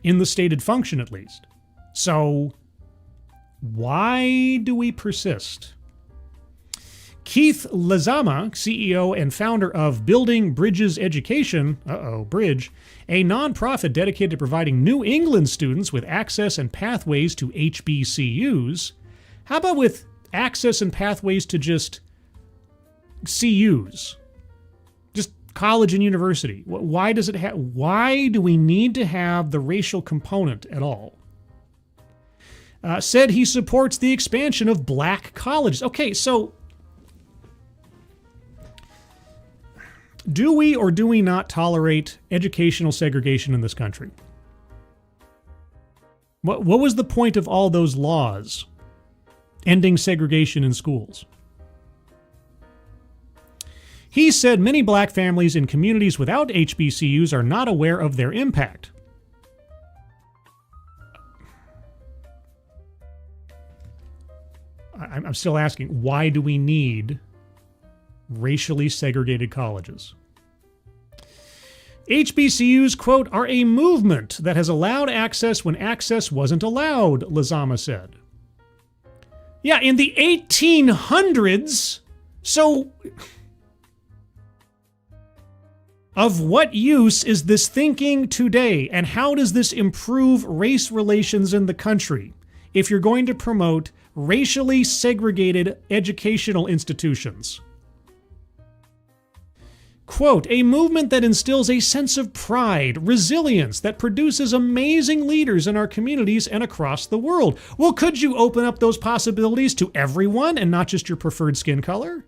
In the stated function, at least. So, why do we persist? Keith Lezama, CEO and founder of Building Bridges Education, Bridge, a nonprofit dedicated to providing New England students with access and pathways to HBCUs. How about with access and pathways to just CUs? Just college and university. Why does it have? Why do we need to have the racial component at all? Said he supports the expansion of black colleges. Okay, so do we or do we not tolerate educational segregation in this country? What was the point of all those laws ending segregation in schools? He said many black families in communities without HBCUs are not aware of their impact. I'm still asking, why do we need racially segregated colleges? HBCUs, quote, are a movement that has allowed access when access wasn't allowed, Lizama said. Yeah, in the 1800s. So, of what use is this thinking today, and how does this improve race relations in the country if you're going to promote racially segregated educational institutions? Quote, a movement that instills a sense of pride, resilience, that produces amazing leaders in our communities and across the world. Well, could you open up those possibilities to everyone and not just your preferred skin color?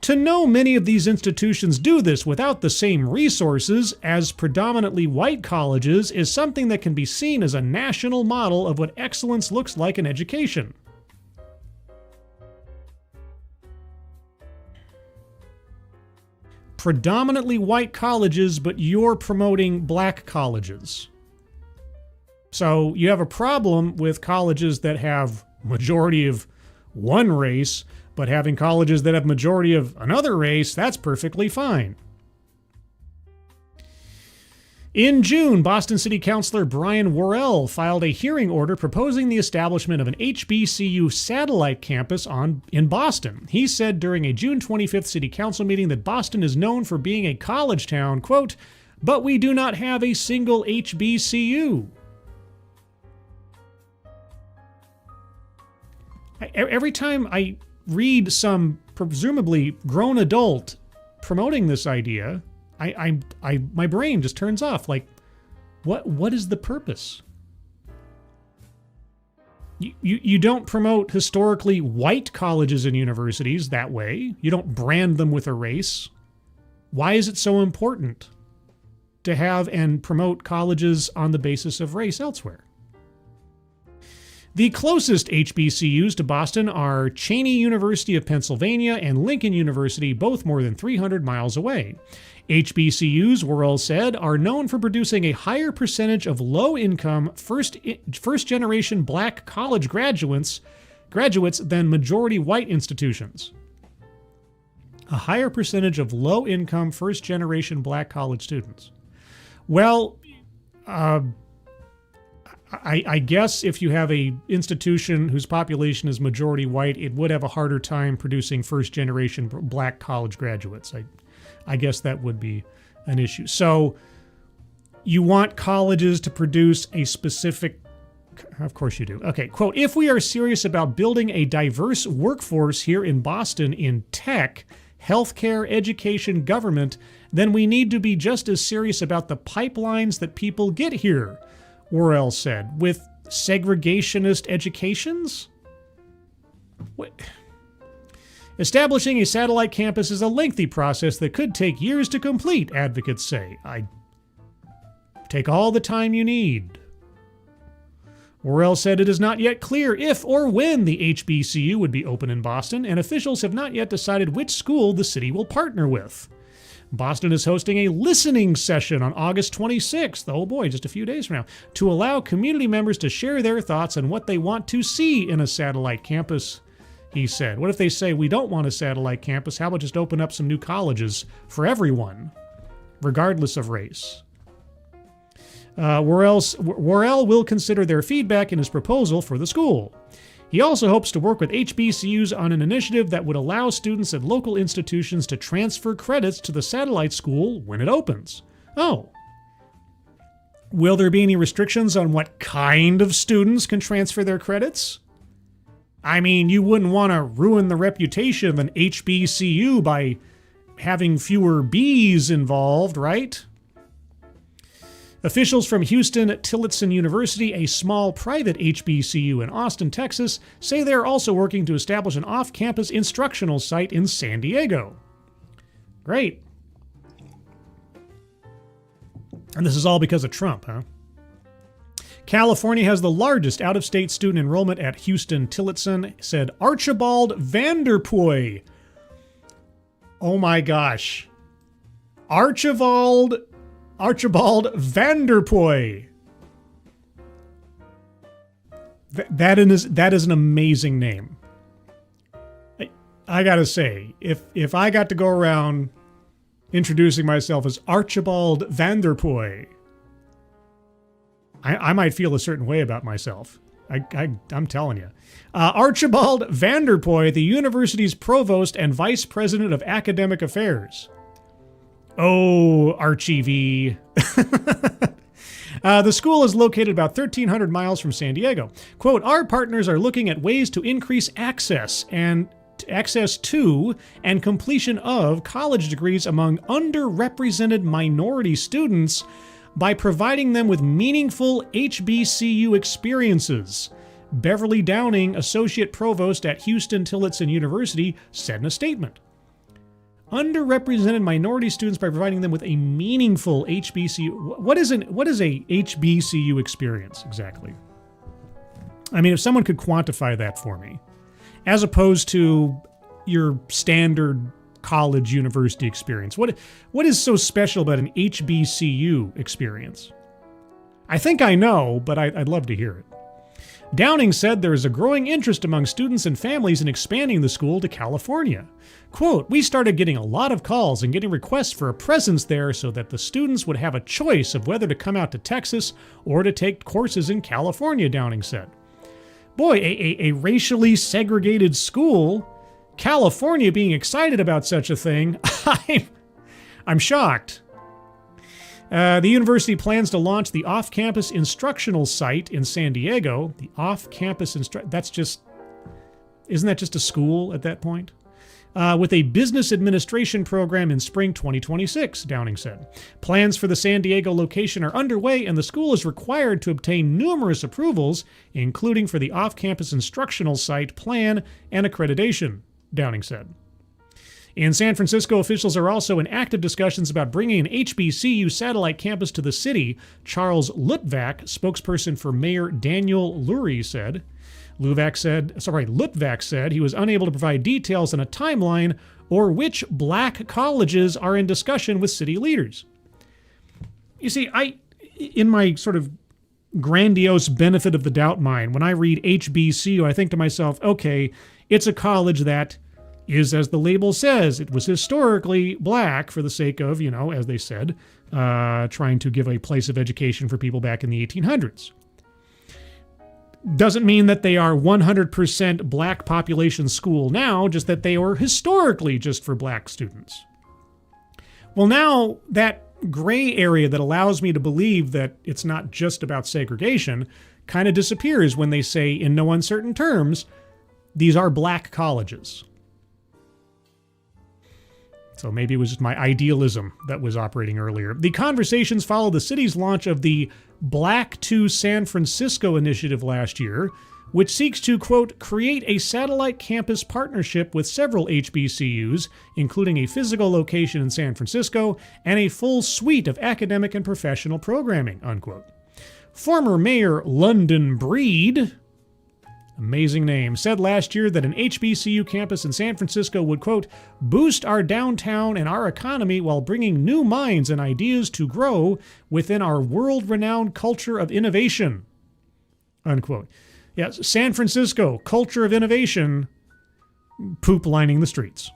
To know many of these institutions do this without the same resources as predominantly white colleges is something that can be seen as a national model of what excellence looks like in education. Predominantly white colleges, but you're promoting black colleges. So you have a problem with colleges that have majority of one race, but having colleges that have majority of another race, that's perfectly fine. In June, Boston City Councilor Brian Worrell filed a hearing order proposing the establishment of an HBCU satellite campus in Boston. He said during a June 25th City Council meeting that Boston is known for being a college town, quote, but we do not have a single HBCU. Every time I read some presumably grown adult promoting this idea, my brain just turns off. Like, what is the purpose? You don't promote historically white colleges and universities that way. You don't brand them with a race. Why is it so important to have and promote colleges on the basis of race elsewhere? The closest HBCUs to Boston are Cheney University of Pennsylvania and Lincoln University, both more than 300 miles away. HBCUs, Worrell said, are known for producing a higher percentage of low-income, first-generation black college graduates than majority white institutions. A higher percentage of low-income, first-generation black college students. Well, I guess if you have a institution whose population is majority white, it would have a harder time producing first-generation black college graduates. I guess that would be an issue. So you want colleges to produce a specific... Of course you do. Okay, quote, if we are serious about building a diverse workforce here in Boston in tech, healthcare, education, government, then we need to be just as serious about the pipelines that people get here, Worrell said, with segregationist educations? What? Establishing a satellite campus is a lengthy process that could take years to complete, advocates say. Take all the time you need. Worrell said it is not yet clear if or when the HBCU would be open in Boston, and officials have not yet decided which school the city will partner with. Boston is hosting a listening session on August 26th, oh boy, just a few days from now, to allow community members to share their thoughts on what they want to see in a satellite campus, he said. What if they say, we don't want a satellite campus, how about just open up some new colleges for everyone, regardless of race? Worrell will consider their feedback in his proposal for the school. He also hopes to work with HBCUs on an initiative that would allow students at local institutions to transfer credits to the satellite school when it opens. Oh. Will there be any restrictions on what kind of students can transfer their credits? I mean, you wouldn't want to ruin the reputation of an HBCU by having fewer Bs involved, right? Officials from Houston-Tillotson University, a small private HBCU in Austin, Texas, say they are also working to establish an off-campus instructional site in San Diego. Great. And this is all because of Trump, huh? California has the largest out-of-state student enrollment at Houston-Tillotson, said Archibald Vanderpoy. Oh my gosh. Archibald Vanderpoy. That is an amazing name. I gotta say, if I got to go around introducing myself as Archibald Vanderpoy, I might feel a certain way about myself. I'm telling you. Archibald Vanderpoy, the university's provost and vice president of academic affairs. Oh, Archie V. The school is located about 1,300 miles from San Diego. Quote, our partners are looking at ways to increase access to and completion of college degrees among underrepresented minority students by providing them with meaningful HBCU experiences. Beverly Downing, Associate Provost at Houston Tillotson University, said in a statement. Underrepresented minority students by providing them with a meaningful HBCU. What is a HBCU experience exactly? I mean, if someone could quantify that for me, as opposed to your standard college university experience. What is so special about an HBCU experience? I think I know, but I'd love to hear it. Downing said there is a growing interest among students and families in expanding the school to California. Quote, we started getting a lot of calls and getting requests for a presence there so that the students would have a choice of whether to come out to Texas or to take courses in California, Downing said. Boy, a racially segregated school, California being excited about such a thing, I'm shocked. The university plans to launch the off-campus instructional site in San Diego. The off-campus isn't that just a school at that point? With a business administration program in spring 2026, Downing said. Plans for the San Diego location are underway, and the school is required to obtain numerous approvals, including for the off-campus instructional site plan and accreditation, Downing said. In San Francisco, officials are also in active discussions about bringing an HBCU satellite campus to the city, Charles Lutvak, spokesperson for Mayor Daniel Lurie, said. Lutvak said he was unable to provide details on a timeline or which black colleges are in discussion with city leaders. You see, in my sort of grandiose benefit of the doubt mind, when I read HBCU, I think to myself, okay, it's a college that is, as the label says, it was historically black for the sake of, as they said, trying to give a place of education for people back in the 1800s. Doesn't mean that they are 100% black population school now, just that they were historically just for black students. Well, now that gray area that allows me to believe that it's not just about segregation kind of disappears when they say, in no uncertain terms, these are black colleges. So maybe it was just my idealism that was operating earlier. The conversations follow the city's launch of the Black to San Francisco initiative last year, which seeks to, quote, create a satellite campus partnership with several HBCUs, including a physical location in San Francisco and a full suite of academic and professional programming, unquote. Former Mayor London Breed, amazing name, said last year that an HBCU campus in San Francisco would, quote, boost our downtown and our economy while bringing new minds and ideas to grow within our world-renowned culture of innovation, unquote. Yes, San Francisco, culture of innovation, poop lining the streets.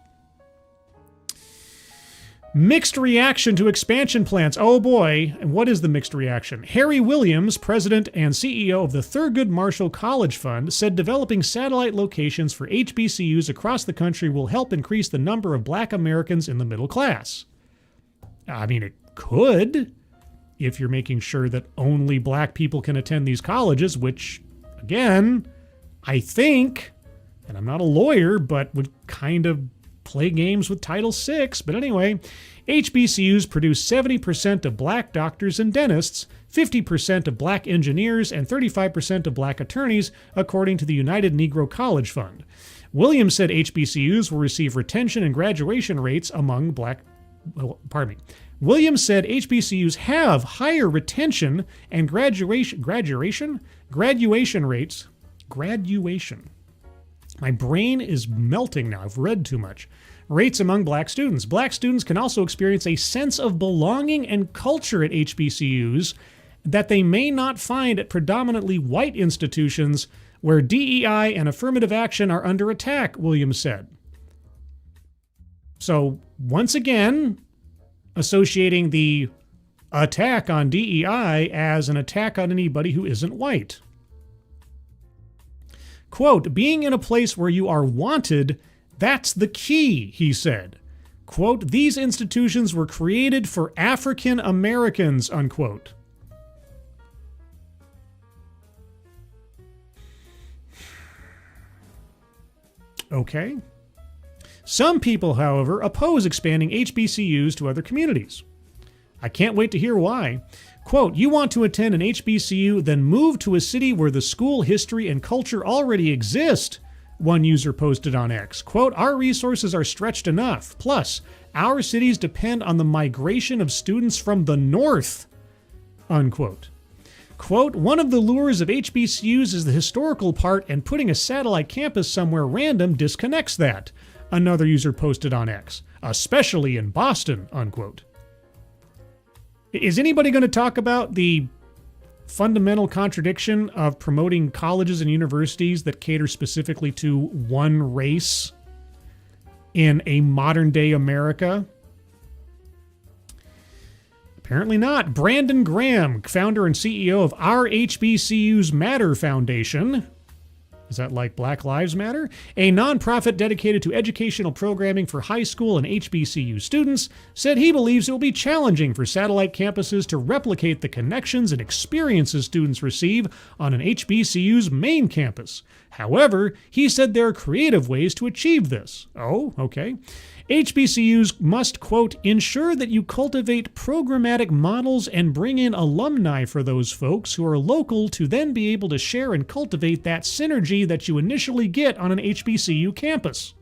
Mixed reaction to expansion plans. Oh boy, and what is the mixed reaction? Harry Williams, president and CEO of the Thurgood Marshall College Fund, said developing satellite locations for HBCUs across the country will help increase the number of black Americans in the middle class. I mean, it could, if you're making sure that only black people can attend these colleges, which, again, I think, and I'm not a lawyer, but would kind of play games with Title VI. But anyway, HBCUs produce 70% of black doctors and dentists, 50% of black engineers, and 35% of black attorneys, according to the United Negro College Fund. Williams said HBCUs will receive retention and graduation rates among Williams said HBCUs have higher retention and graduation rates. Graduation. My brain is melting now. I've read too much. Rates among black students. Black students can also experience a sense of belonging and culture at HBCUs that they may not find at predominantly white institutions where DEI and affirmative action are under attack, Williams said. So, once again, associating the attack on DEI as an attack on anybody who isn't white. Quote, being in a place where you are wanted, that's the key, he said. Quote, these institutions were created for African Americans, unquote. Okay. Some people, however, oppose expanding HBCUs to other communities. I can't wait to hear why. Quote, you want to attend an HBCU, then move to a city where the school history and culture already exist, one user posted on X. Quote, our resources are stretched enough. Plus, our cities depend on the migration of students from the north, unquote. Quote, one of the lures of HBCUs is the historical part, and putting a satellite campus somewhere random disconnects that, another user posted on X, especially in Boston, unquote. Is anybody going to talk about the fundamental contradiction of promoting colleges and universities that cater specifically to one race in a modern-day America? Apparently not. Brandon Graham, founder and CEO of Our HBCUs Matter Foundation. Is that like Black Lives Matter? A nonprofit dedicated to educational programming for high school and HBCU students, said he believes it will be challenging for satellite campuses to replicate the connections and experiences students receive on an HBCU's main campus. However, he said there are creative ways to achieve this. Oh, okay. HBCUs must, quote, ensure that you cultivate programmatic models and bring in alumni for those folks who are local to then be able to share and cultivate that synergy that you initially get on an HBCU campus.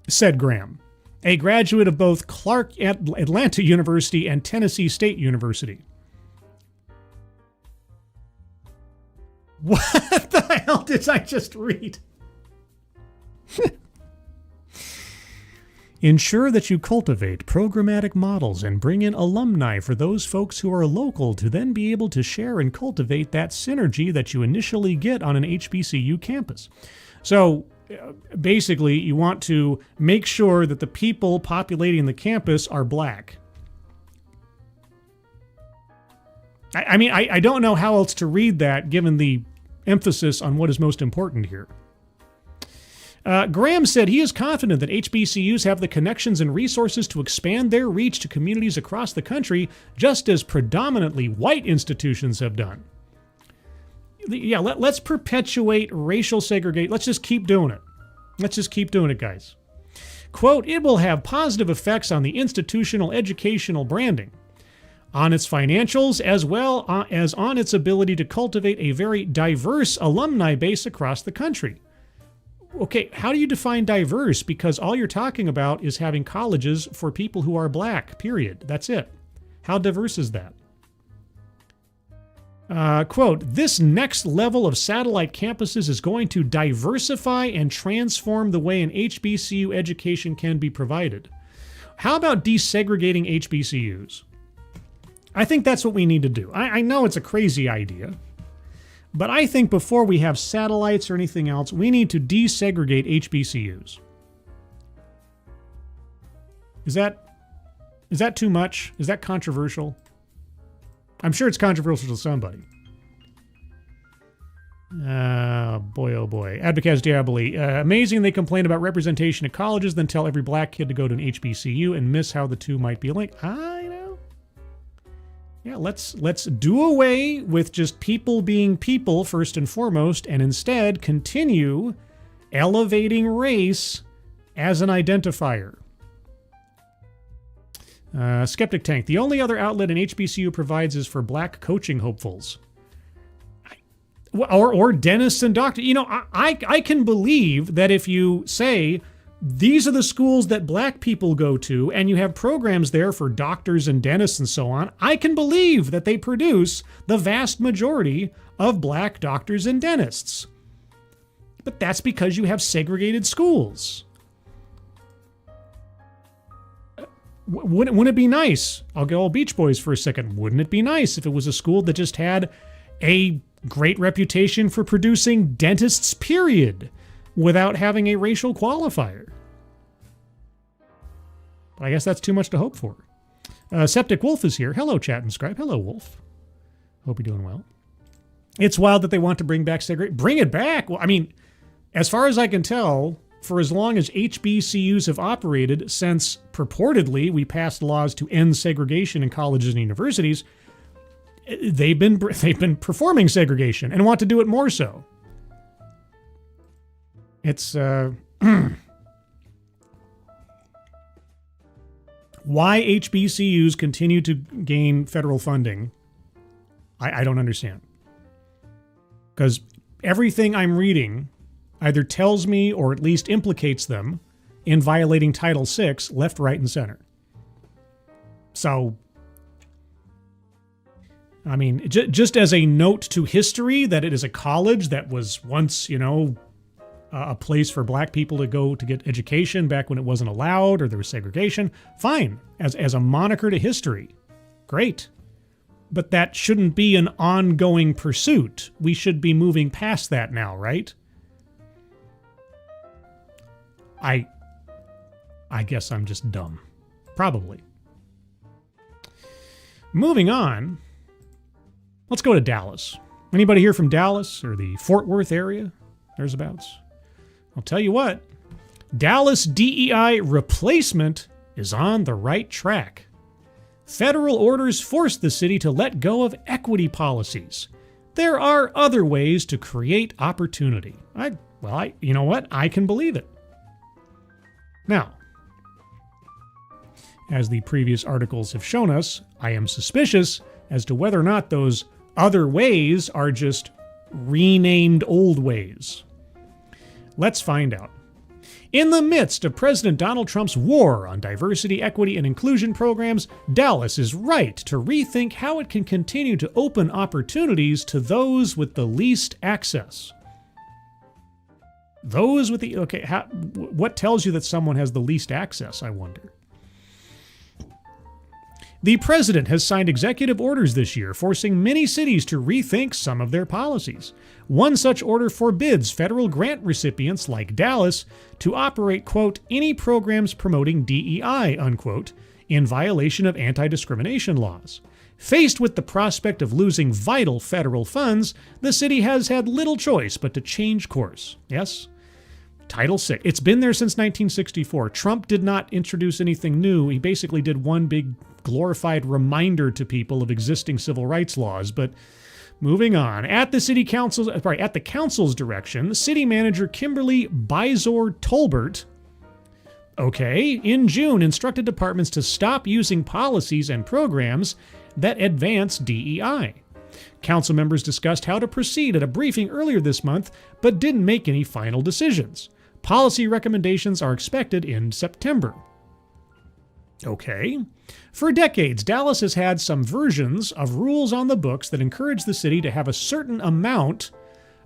Said Graham, a graduate of both Clark at Atlanta University and Tennessee State University. What the hell did I just read? Ensure that you cultivate programmatic models and bring in alumni for those folks who are local to then be able to share and cultivate that synergy that you initially get on an HBCU campus. So basically, you want to make sure that the people populating the campus are black. I mean, I don't know how else to read that given the emphasis on what is most important here. Graham said he is confident that HBCUs have the connections and resources to expand their reach to communities across the country, just as predominantly white institutions have done. Yeah, let's perpetuate racial segregation. Let's just keep doing it. Let's just keep doing it, guys. Quote, it will have positive effects on the institutional educational branding, on its financials, as well as on its ability to cultivate a very diverse alumni base across the country. Okay, how do you define diverse? Because all you're talking about is having colleges for people who are black, period. That's it. How diverse is that? Quote, this next level of satellite campuses is going to diversify and transform the way an HBCU education can be provided. How about desegregating HBCUs? I think that's what we need to do. I know it's a crazy idea, but I think before we have satellites or anything else, we need to desegregate HBCUs. Is that too much? Is that controversial? I'm sure it's controversial to somebody. Boy, oh boy. Advocates Diaboli. Amazing they complain about representation at colleges, then tell every black kid to go to an HBCU and miss how the two might be linked. I know. Yeah, let's do away with just people being people first and foremost, and instead continue elevating race as an identifier. Skeptic Tank. The only other outlet an HBCU provides is for black coaching hopefuls. Or dentists and doctors. You know, I can believe that if you say, these are the schools that black people go to, and you have programs there for doctors and dentists and so on, I can believe that they produce the vast majority of black doctors and dentists. But that's because you have segregated schools. Wouldn't it be nice? I'll go all Beach Boys for a second. Wouldn't it be nice if it was a school that just had a great reputation for producing dentists, period, without having a racial qualifier? But I guess that's too much to hope for. Septic Wolf is here. Hello, Chat and Scribe. Hello, Wolf. Hope you're doing well. It's wild that they want to bring back segregation. Bring it back. Well, I mean, as far as I can tell, for as long as HBCUs have operated, since purportedly we passed laws to end segregation in colleges and universities, they've been performing segregation and want to do it more so. It's why HBCUs continue to gain federal funding, I don't understand. Because everything I'm reading either tells me or at least implicates them in violating Title VI left, right, and center. So, I mean, just as a note to history that it is a college that was once, a place for black people to go to get education back when it wasn't allowed or there was segregation, fine. As a moniker to history, great. But that shouldn't be an ongoing pursuit. We should be moving past that now, right? I guess I'm just dumb. Probably. Moving on, let's go to Dallas. Anybody here from Dallas or the Fort Worth area? Thereabouts. I'll tell you what, Dallas DEI replacement is on the right track. Federal orders force the city to let go of equity policies. There are other ways to create opportunity. You know what? I can believe it. Now, as the previous articles have shown us, I am suspicious as to whether or not those other ways are just renamed old ways. Let's find out. In the midst of President Donald Trump's war on diversity, equity, and inclusion programs, Dallas is right to rethink how it can continue to open opportunities to those with the least access. Those with the... Okay, what tells you that someone has the least access, I wonder? The president has signed executive orders this year forcing many cities to rethink some of their policies. One such order forbids federal grant recipients like Dallas to operate, quote, any programs promoting DEI, unquote, in violation of anti-discrimination laws. Faced with the prospect of losing vital federal funds, the city has had little choice but to change course. Yes? Title VI. It's been there since 1964. Trump did not introduce anything new. He basically did one big glorified reminder to people of existing civil rights laws. But moving on, at the council's direction, city manager Kimberly Bizor Tolbert, in June instructed departments to stop using policies and programs that advance DEI. Council members discussed how to proceed at a briefing earlier this month, but didn't make any final decisions. Policy recommendations are expected in September. For decades, Dallas has had some versions of rules on the books that encourage the city to have a certain amount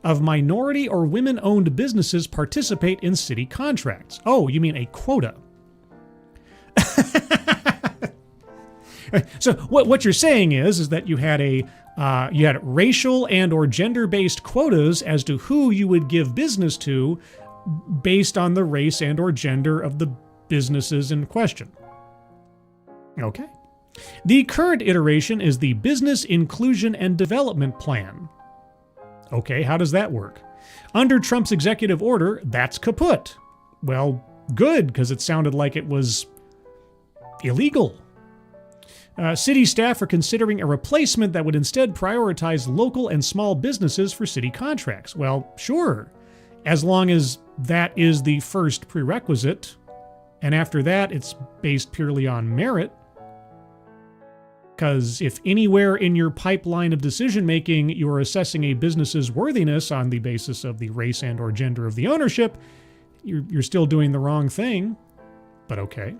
of minority or women-owned businesses participate in city contracts. Oh, you mean a quota. So what you're saying is that you had you had racial and or gender-based quotas as to who you would give business to based on the race and or gender of the businesses in question. Okay. The current iteration is the Business Inclusion and Development Plan. Okay, how does that work? Under Trump's executive order, that's kaput. Well, good, because it sounded like it was illegal. City staff are considering a replacement that would instead prioritize local and small businesses for city contracts. Well, sure, as long as that is the first prerequisite, and after that it's based purely on merit. Because if anywhere in your pipeline of decision-making you're assessing a business's worthiness on the basis of the race and or gender of the ownership, you're still doing the wrong thing. But okay.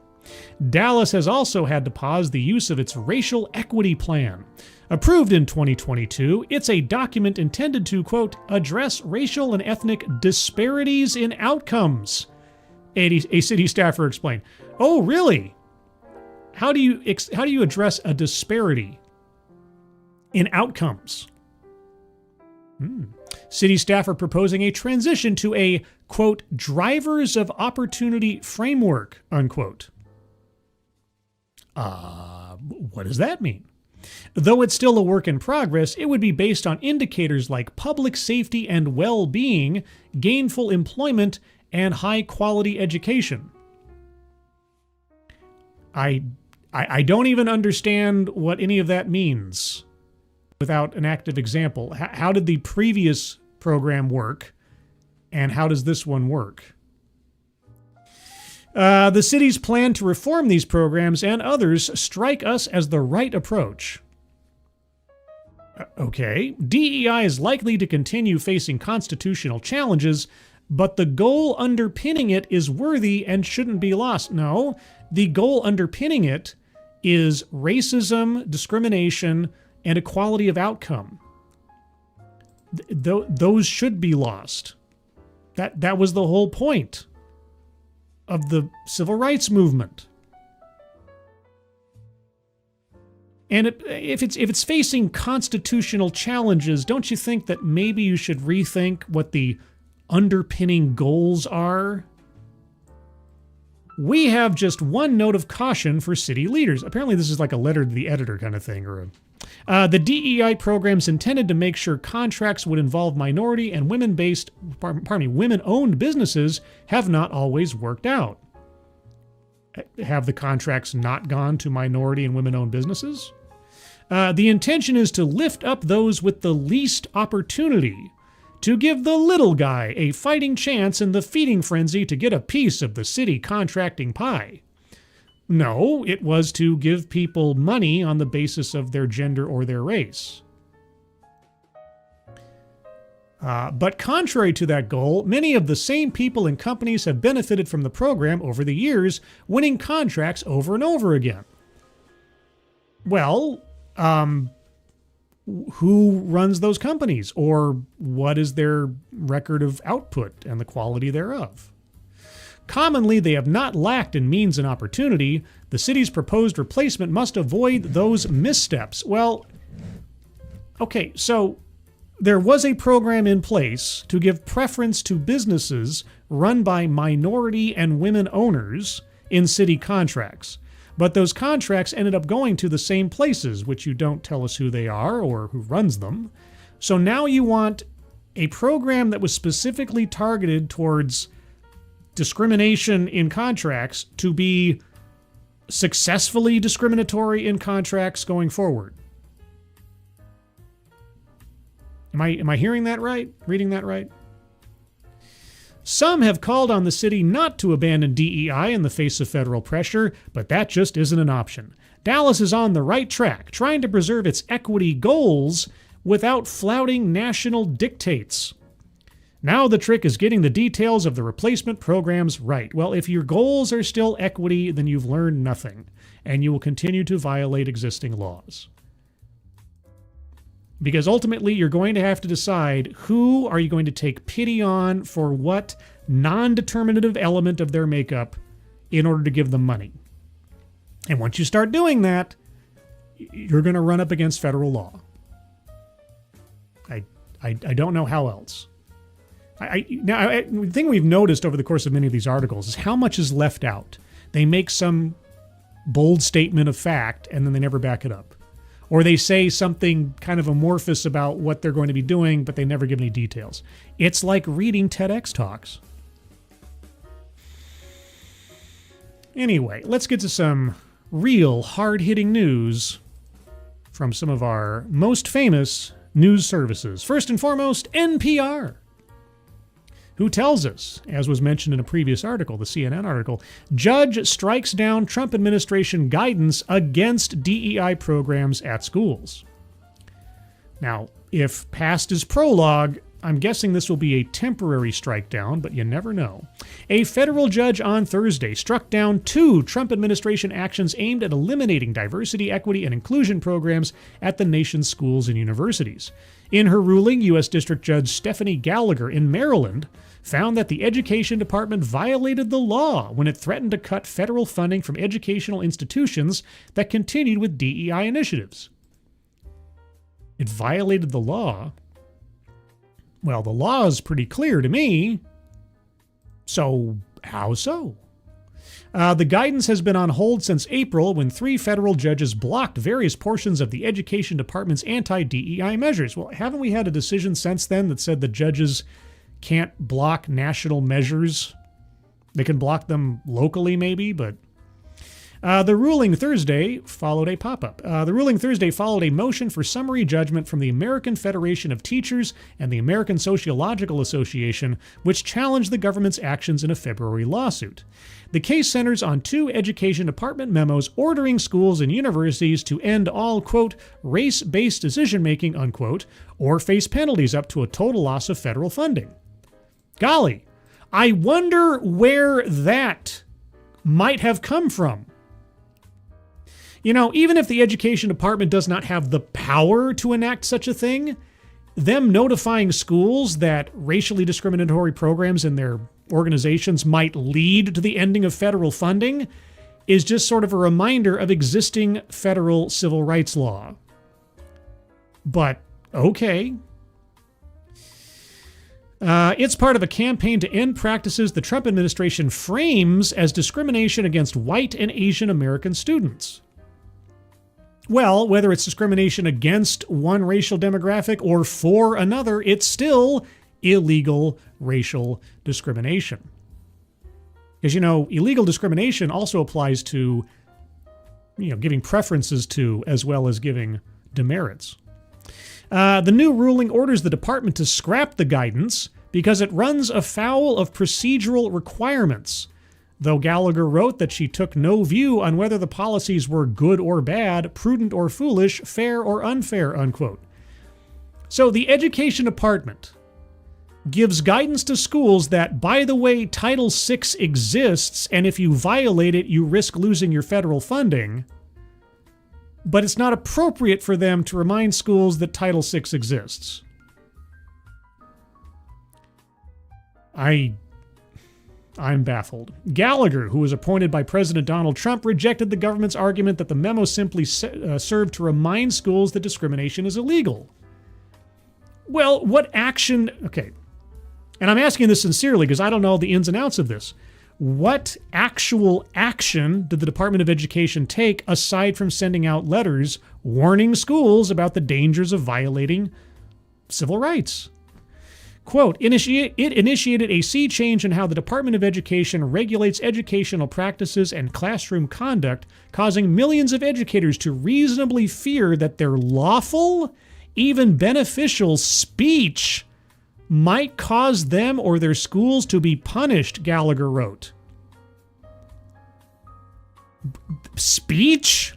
Dallas has also had to pause the use of its racial equity plan. Approved in 2022, it's a document intended to, quote, address racial and ethnic disparities in outcomes, a city staffer explained. Oh, really? how do you address a disparity in outcomes? City staff are proposing a transition to a, quote, drivers of opportunity framework, unquote. What does that mean? Though it's still a work in progress, it would be based on indicators like public safety and well-being, gainful employment, and high-quality education. I don't even understand what any of that means without an active example. How did the previous program work, and how does this one work? The city's plan to reform these programs and others strike us as the right approach. Okay, DEI is likely to continue facing constitutional challenges, but the goal underpinning it is worthy and shouldn't be lost. No, the goal underpinning it is racism, discrimination, and equality of outcome. Those should be lost. That was the whole point of the civil rights movement. And if it's facing constitutional challenges, don't you think that maybe you should rethink what the underpinning goals are? We have just one note of caution for city leaders. Apparently this is like a letter to the editor kind of thing. The DEI programs intended to make sure contracts would involve minority and women-owned businesses have not always worked out. Have the contracts not gone to minority and women-owned businesses? The intention is to lift up those with the least opportunity, to give the little guy a fighting chance in the feeding frenzy to get a piece of the city contracting pie. No, it was to give people money on the basis of their gender or their race. But contrary to that goal, many of the same people and companies have benefited from the program over the years, winning contracts over and over again. Well, who runs those companies, or what is their record of output and the quality thereof? Commonly, they have not lacked in means and opportunity. The city's proposed replacement must avoid those missteps. Well, okay, so there was a program in place to give preference to businesses run by minority and women owners in city contracts. But those contracts ended up going to the same places, which you don't tell us who they are or who runs them. So now you want a program that was specifically targeted towards discrimination in contracts to be successfully discriminatory in contracts going forward. Am I hearing that right? Reading that right? Some have called on the city not to abandon DEI in the face of federal pressure, but that just isn't an option. Dallas is on the right track, trying to preserve its equity goals without flouting national dictates. Now the trick is getting the details of the replacement programs right. Well, if your goals are still equity, then you've learned nothing, and you will continue to violate existing laws. Because ultimately, you're going to have to decide who are you going to take pity on for what non-determinative element of their makeup in order to give them money. And once you start doing that, you're going to run up against federal law. I don't know how else. The thing we've noticed over the course of many of these articles is how much is left out. They make some bold statement of fact, and then they never back it up. Or they say something kind of amorphous about what they're going to be doing, but they never give any details. It's like reading TEDx talks. Anyway, let's get to some real hard-hitting news from some of our most famous news services. First and foremost, NPR, who tells us, as was mentioned in a previous article, the CNN article, judge strikes down Trump administration guidance against DEI programs at schools. Now, if past is prologue, I'm guessing this will be a temporary strike down, but you never know. A federal judge on Thursday struck down 2 Trump administration actions aimed at eliminating diversity, equity, and inclusion programs at the nation's schools and universities. In her ruling, U.S. District Judge Stephanie Gallagher in Maryland found that the Education Department violated the law when it threatened to cut federal funding from educational institutions that continued with DEI initiatives. It violated the law? Well, the law is pretty clear to me. So, how so? The guidance has been on hold since April when 3 federal judges blocked various portions of the Education Department's anti-DEI measures. Well, haven't we had a decision since then that said the judges can't block national measures? They can block them locally maybe, but... The ruling Thursday followed a pop-up. The ruling Thursday followed a motion for summary judgment from the American Federation of Teachers and the American Sociological Association, which challenged the government's actions in a February lawsuit. The case centers on 2 Education Department memos ordering schools and universities to end all, quote, race-based decision-making, unquote, or face penalties up to a total loss of federal funding. Golly, I wonder where that might have come from. You know, even if the Education Department does not have the power to enact such a thing, them notifying schools that racially discriminatory programs in their organizations might lead to the ending of federal funding is just sort of a reminder of existing federal civil rights law. But, okay. It's part of a campaign to end practices the Trump administration frames as discrimination against white and Asian American students. Well, whether it's discrimination against one racial demographic or for another, it's still illegal racial discrimination. Because, you know, illegal discrimination also applies to, giving preferences to as well as giving demerits. The new ruling orders the department to scrap the guidance because it runs afoul of procedural requirements. Though Gallagher wrote that she took no view on whether the policies were good or bad, prudent or foolish, fair or unfair, unquote. So the Education Department gives guidance to schools that, by the way, Title VI exists, and if you violate it, you risk losing your federal funding. But it's not appropriate for them to remind schools that Title VI exists. I'm baffled. Gallagher, who was appointed by President Donald Trump, rejected the government's argument that the memo simply served to remind schools that discrimination is illegal. Well, what action... Okay, and I'm asking this sincerely because I don't know the ins and outs of this. What actual action did the Department of Education take aside from sending out letters warning schools about the dangers of violating civil rights? Quote, it initiated a sea change in how the Department of Education regulates educational practices and classroom conduct, causing millions of educators to reasonably fear that their lawful, even beneficial speech might cause them or their schools to be punished, Gallagher wrote. Speech?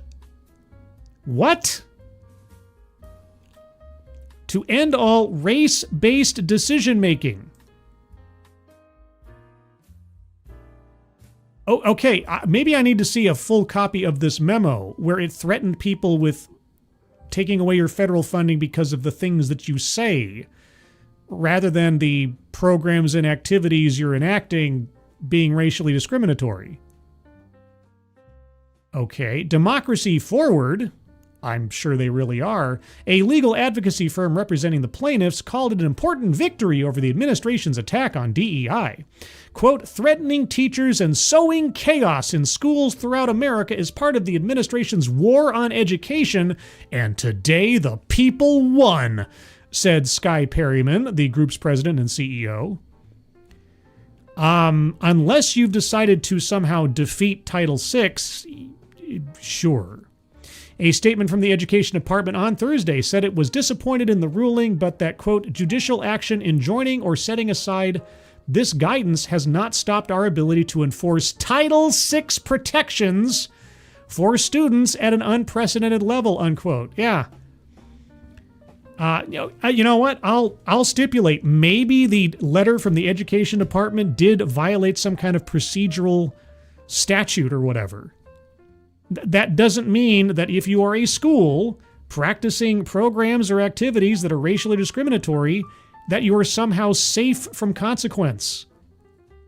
What? To end all race-based decision-making. Oh, okay, maybe I need to see a full copy of this memo where it threatened people with taking away your federal funding because of the things that you say, rather than the programs and activities you're enacting being racially discriminatory. Okay, Democracy Forward, I'm sure they really are, a legal advocacy firm representing the plaintiffs, called it an important victory over the administration's attack on DEI. Quote, threatening teachers and sowing chaos in schools throughout America is part of the administration's war on education, and today the people won, said Skye Perryman, the group's president and CEO. Unless you've decided to somehow defeat Title VI, sure. A statement from the Education Department on Thursday said it was disappointed in the ruling, but that, quote, judicial action enjoining or setting aside this guidance has not stopped our ability to enforce Title VI protections for students at an unprecedented level, unquote. Yeah. You know what? I'll stipulate maybe the letter from the Education Department did violate some kind of procedural statute or whatever. That doesn't mean that if you are a school practicing programs or activities that are racially discriminatory, that you are somehow safe from consequence.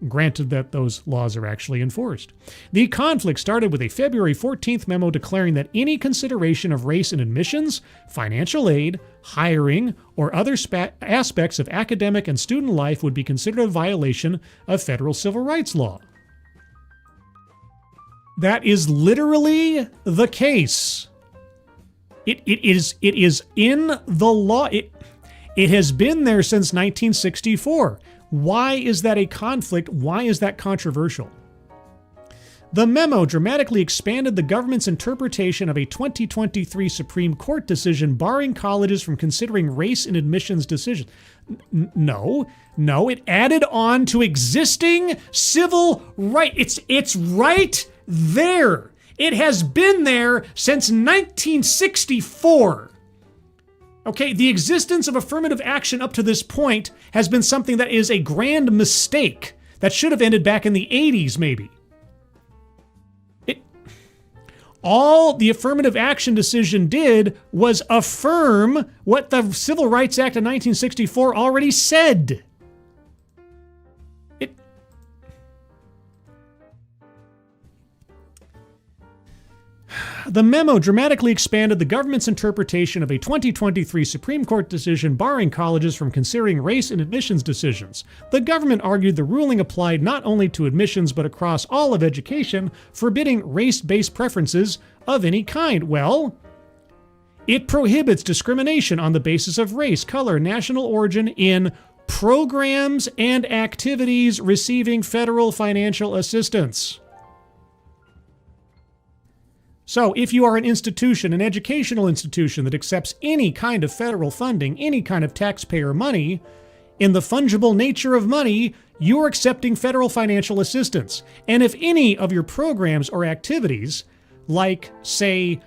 Granted that those laws are actually enforced. The conflict started with a February 14th memo declaring that any consideration of race in admissions, financial aid, hiring, or other aspects of academic and student life would be considered a violation of federal civil rights law. That is literally the case. It is in the law. It has been there since 1964. Why is that a conflict? Why is that controversial? The memo dramatically expanded the government's interpretation of a 2023 Supreme Court decision barring colleges from considering race in admissions decisions. No, it added on to existing civil rights. It's right there. It has been there since 1964. Okay, the existence of affirmative action up to this point has been something that is a grand mistake that should have ended back in the 80s, maybe. All the affirmative action decision did was affirm what the Civil Rights Act of 1964 already said. The memo dramatically expanded the government's interpretation of a 2023 Supreme Court decision barring colleges from considering race in admissions decisions. The government argued the ruling applied not only to admissions but across all of education, forbidding race-based preferences of any kind. Well, it prohibits discrimination on the basis of race, color, national origin in programs and activities receiving federal financial assistance. So if you are an institution, an educational institution that accepts any kind of federal funding, any kind of taxpayer money, in the fungible nature of money, you're accepting federal financial assistance. And if any of your programs or activities, like, say,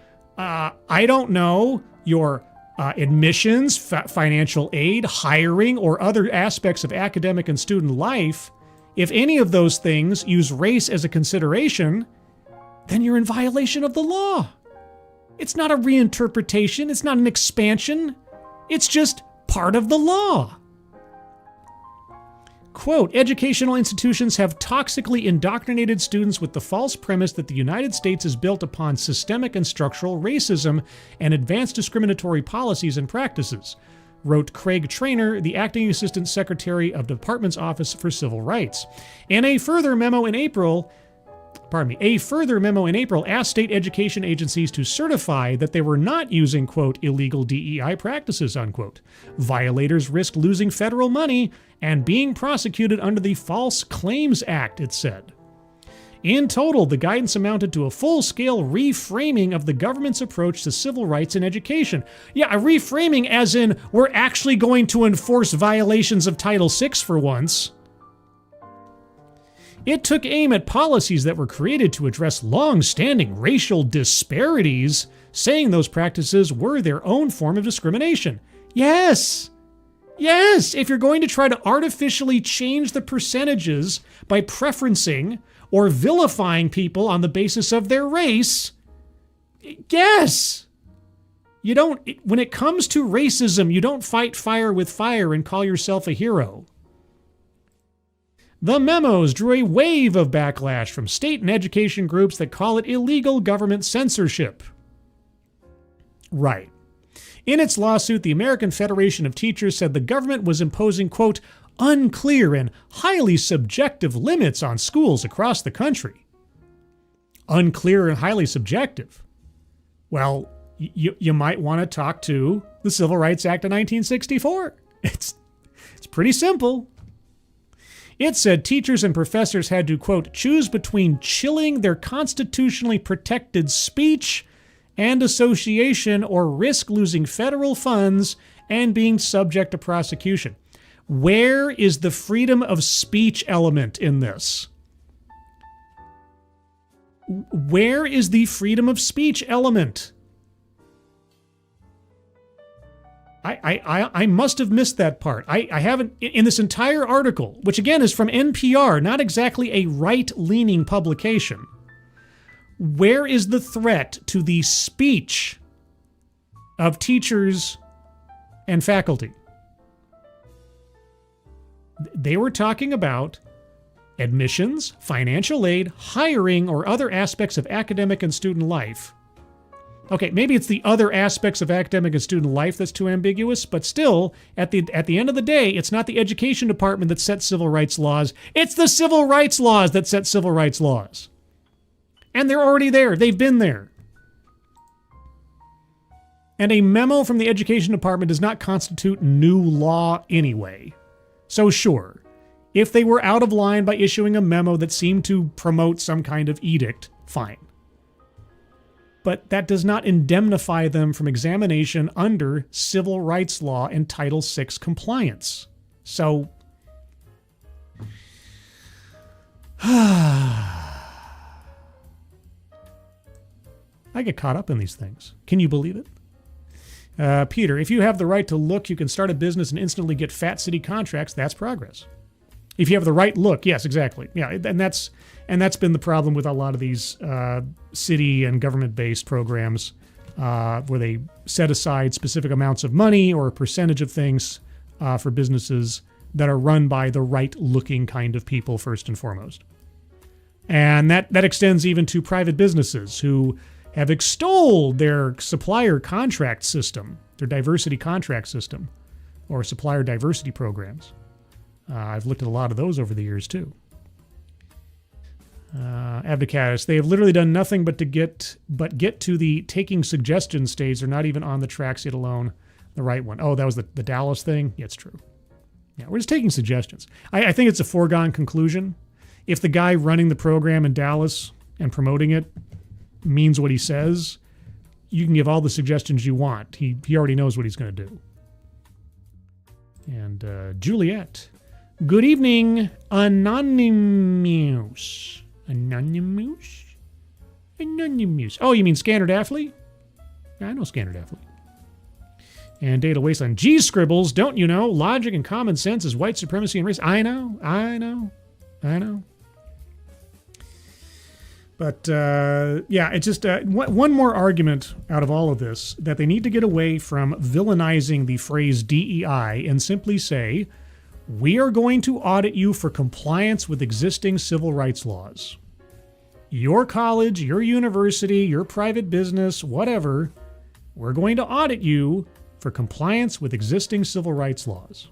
your admissions, financial aid, hiring, or other aspects of academic and student life, if any of those things use race as a consideration, then you're in violation of the law. It's not a reinterpretation. It's not an expansion. It's just part of the law. Quote, educational institutions have toxically indoctrinated students with the false premise that the United States is built upon systemic and structural racism and advanced discriminatory policies and practices, wrote Craig Traynor, the acting assistant secretary of the Department's Office for Civil Rights. In a further memo in April asked state education agencies to certify that they were not using, quote, illegal DEI practices, unquote. Violators risk losing federal money and being prosecuted under the False Claims Act, it said. In total, the guidance amounted to a full-scale reframing of the government's approach to civil rights in education. Yeah, a reframing as in we're actually going to enforce violations of Title VI for once. It took aim at policies that were created to address long-standing racial disparities, saying those practices were their own form of discrimination. Yes, if you're going to try to artificially change the percentages by preferencing or vilifying people on the basis of their race, yes. When it comes to racism, you don't fight fire with fire and call yourself a hero. The memos drew a wave of backlash from state and education groups that call it illegal government censorship. Right. In its lawsuit, the American Federation of Teachers said the government was imposing, quote, unclear and highly subjective limits on schools across the country. Unclear and highly subjective. Well, you might want to talk to the Civil Rights Act of 1964. It's pretty simple. It said teachers and professors had to, quote, choose between chilling their constitutionally protected speech and association or risk losing federal funds and being subject to prosecution. Where is the freedom of speech element in this? Where is the freedom of speech element? I must have missed that part. I haven't, in this entire article, which again is from NPR, not exactly a right-leaning publication. Where is the threat to the speech of teachers and faculty. They were talking about admissions, financial aid, hiring, or other aspects of academic and student life. Okay, maybe it's the other aspects of academic and student life that's too ambiguous, but still, at the end of the day, it's not the education department that sets civil rights laws. It's the civil rights laws that set civil rights laws. And they're already there. They've been there. And a memo from the education department does not constitute new law anyway. So sure, if they were out of line by issuing a memo that seemed to promote some kind of edict, fine. But that does not indemnify them from examination under civil rights law and Title VI compliance. So, I get caught up in these things. Can you believe it? Peter, if you have the right to look, you can start a business and instantly get fat city contracts. That's progress. If you have the right look, yes, exactly. Yeah, and that's been the problem with a lot of these city and government-based programs where they set aside specific amounts of money or a percentage of things for businesses that are run by the right-looking kind of people first and foremost. And that extends even to private businesses who have extolled their supplier contract system, their diversity contract system, or supplier diversity programs. I've looked at a lot of those over the years, too. Abdicatus, they have literally done nothing but get to the taking suggestion stage. They're not even on the tracks yet alone. The right one. Oh, that was the Dallas thing? Yeah, it's true. Yeah, we're just taking suggestions. I think it's a foregone conclusion. If the guy running the program in Dallas and promoting it means what he says, you can give all the suggestions you want. He already knows what he's going to do. And Juliet. Good evening, Anonymous. Anonymous? Anonymous. Oh, you mean Scanner Daffley? Yeah, I know Scanner Daffley. And Data Wasteland. Geez, Scribbles, don't you know? Logic and common sense is white supremacy and race. I know. But, yeah, it's just one more argument out of all of this, that they need to get away from villainizing the phrase DEI and simply say, we are going to audit you for compliance with existing civil rights laws. Your college, your university, your private business, whatever, we're going to audit you for compliance with existing civil rights laws.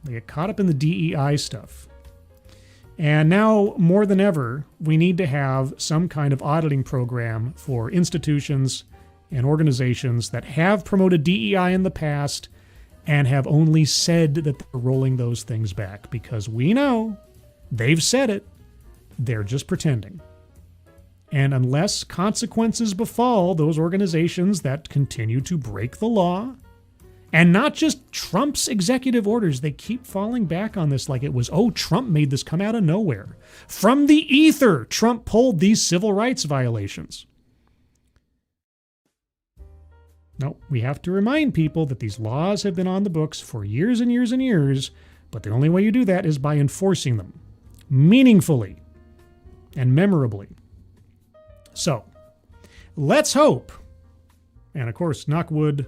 They get caught up in the DEI stuff. And now, more than ever, we need to have some kind of auditing program for institutions and organizations that have promoted DEI in the past and have only said that they're rolling those things back, because we know they've said it, they're just pretending. And unless consequences befall those organizations that continue to break the law, and not just Trump's executive orders, they keep falling back on this like it was, oh, Trump made this come out of nowhere. From the ether, Trump pulled these civil rights violations. No, we have to remind people that these laws have been on the books for years and years and years, but the only way you do that is by enforcing them meaningfully and memorably. So, let's hope, and of course, knock wood,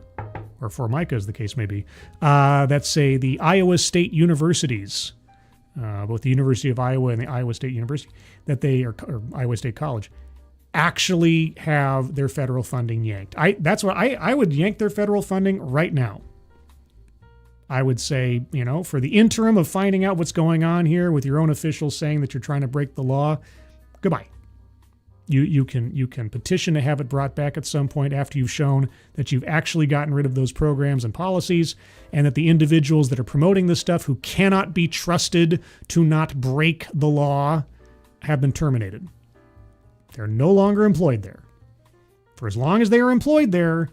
or Formica as the case may be, that say the Iowa State universities, both the University of Iowa and the Iowa State University, that they are, or Iowa State College, actually have their federal funding yanked. That's what I would yank their federal funding right now. I would say, for the interim of finding out what's going on here with your own officials saying that you're trying to break the law, goodbye. You can petition to have it brought back at some point after you've shown that you've actually gotten rid of those programs and policies, and that the individuals that are promoting this stuff who cannot be trusted to not break the law have been terminated. They're no longer employed there. For as long as they are employed there,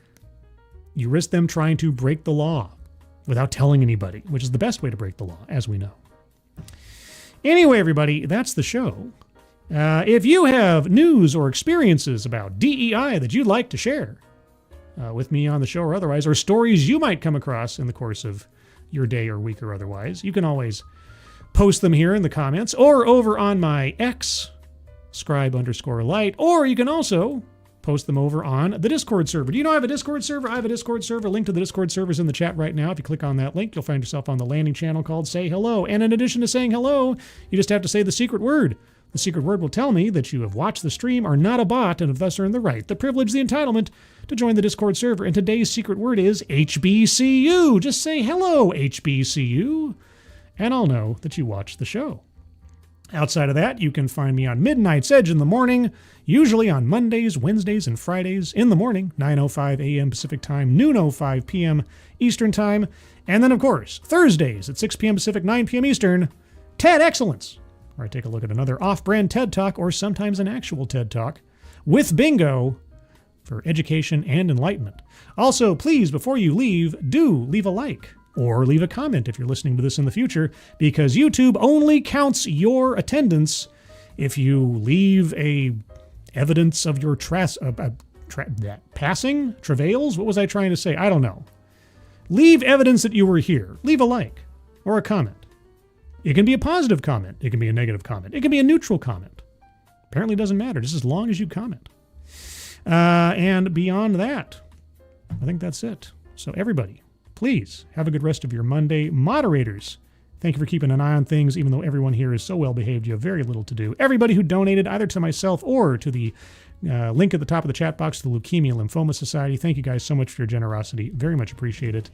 you risk them trying to break the law without telling anybody, which is the best way to break the law, as we know. Anyway, everybody, that's the show. If you have news or experiences about DEI that you'd like to share with me on the show or otherwise, or stories you might come across in the course of your day or week or otherwise, you can always post them here in the comments or over on my X, scribe_light, or you can also post them over on the Discord server. Do you know I have a Discord server? I have a Discord server. Link to the Discord server is in the chat right now. If you click on that link, you'll find yourself on the landing channel called Say Hello. And in addition to saying hello, you just have to say the secret word. The secret word will tell me that you have watched the stream, are not a bot, and have thus earned the right, the privilege, the entitlement to join the Discord server. And today's secret word is HBCU. Just say hello, HBCU, and I'll know that you watched the show. Outside of that, you can find me on Midnight's Edge in the morning, usually on Mondays, Wednesdays, and Fridays in the morning, 9:05 a.m. Pacific Time, noon 05 p.m. Eastern Time. And then, of course, Thursdays at 6 p.m. Pacific, 9 p.m. Eastern, TED Excellence, where I take a look at another off-brand TED Talk or sometimes an actual TED Talk with bingo for education and enlightenment. Also, please, before you leave, do leave a like or leave a comment if you're listening to this in the future, because YouTube only counts your attendance if you leave a evidence of your passing travails. What was I trying to say? I don't know. Leave evidence that you were here. Leave a like or a comment. It can be a positive comment. It can be a negative comment. It can be a neutral comment. Apparently it doesn't matter, just as long as you comment. And beyond that, I think that's it. So everybody, please have a good rest of your Monday. Moderators, thank you for keeping an eye on things, even though everyone here is so well behaved, you have very little to do. Everybody who donated either to myself or to the link at the top of the chat box to the Leukemia Lymphoma Society, thank you guys so much for your generosity. Very much appreciate it.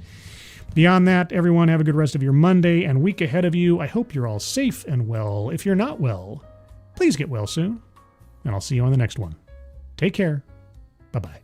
Beyond that, everyone, have a good rest of your Monday and week ahead of you. I hope you're all safe and well. If you're not well, please get well soon, and I'll see you on the next one. Take care. Bye-bye.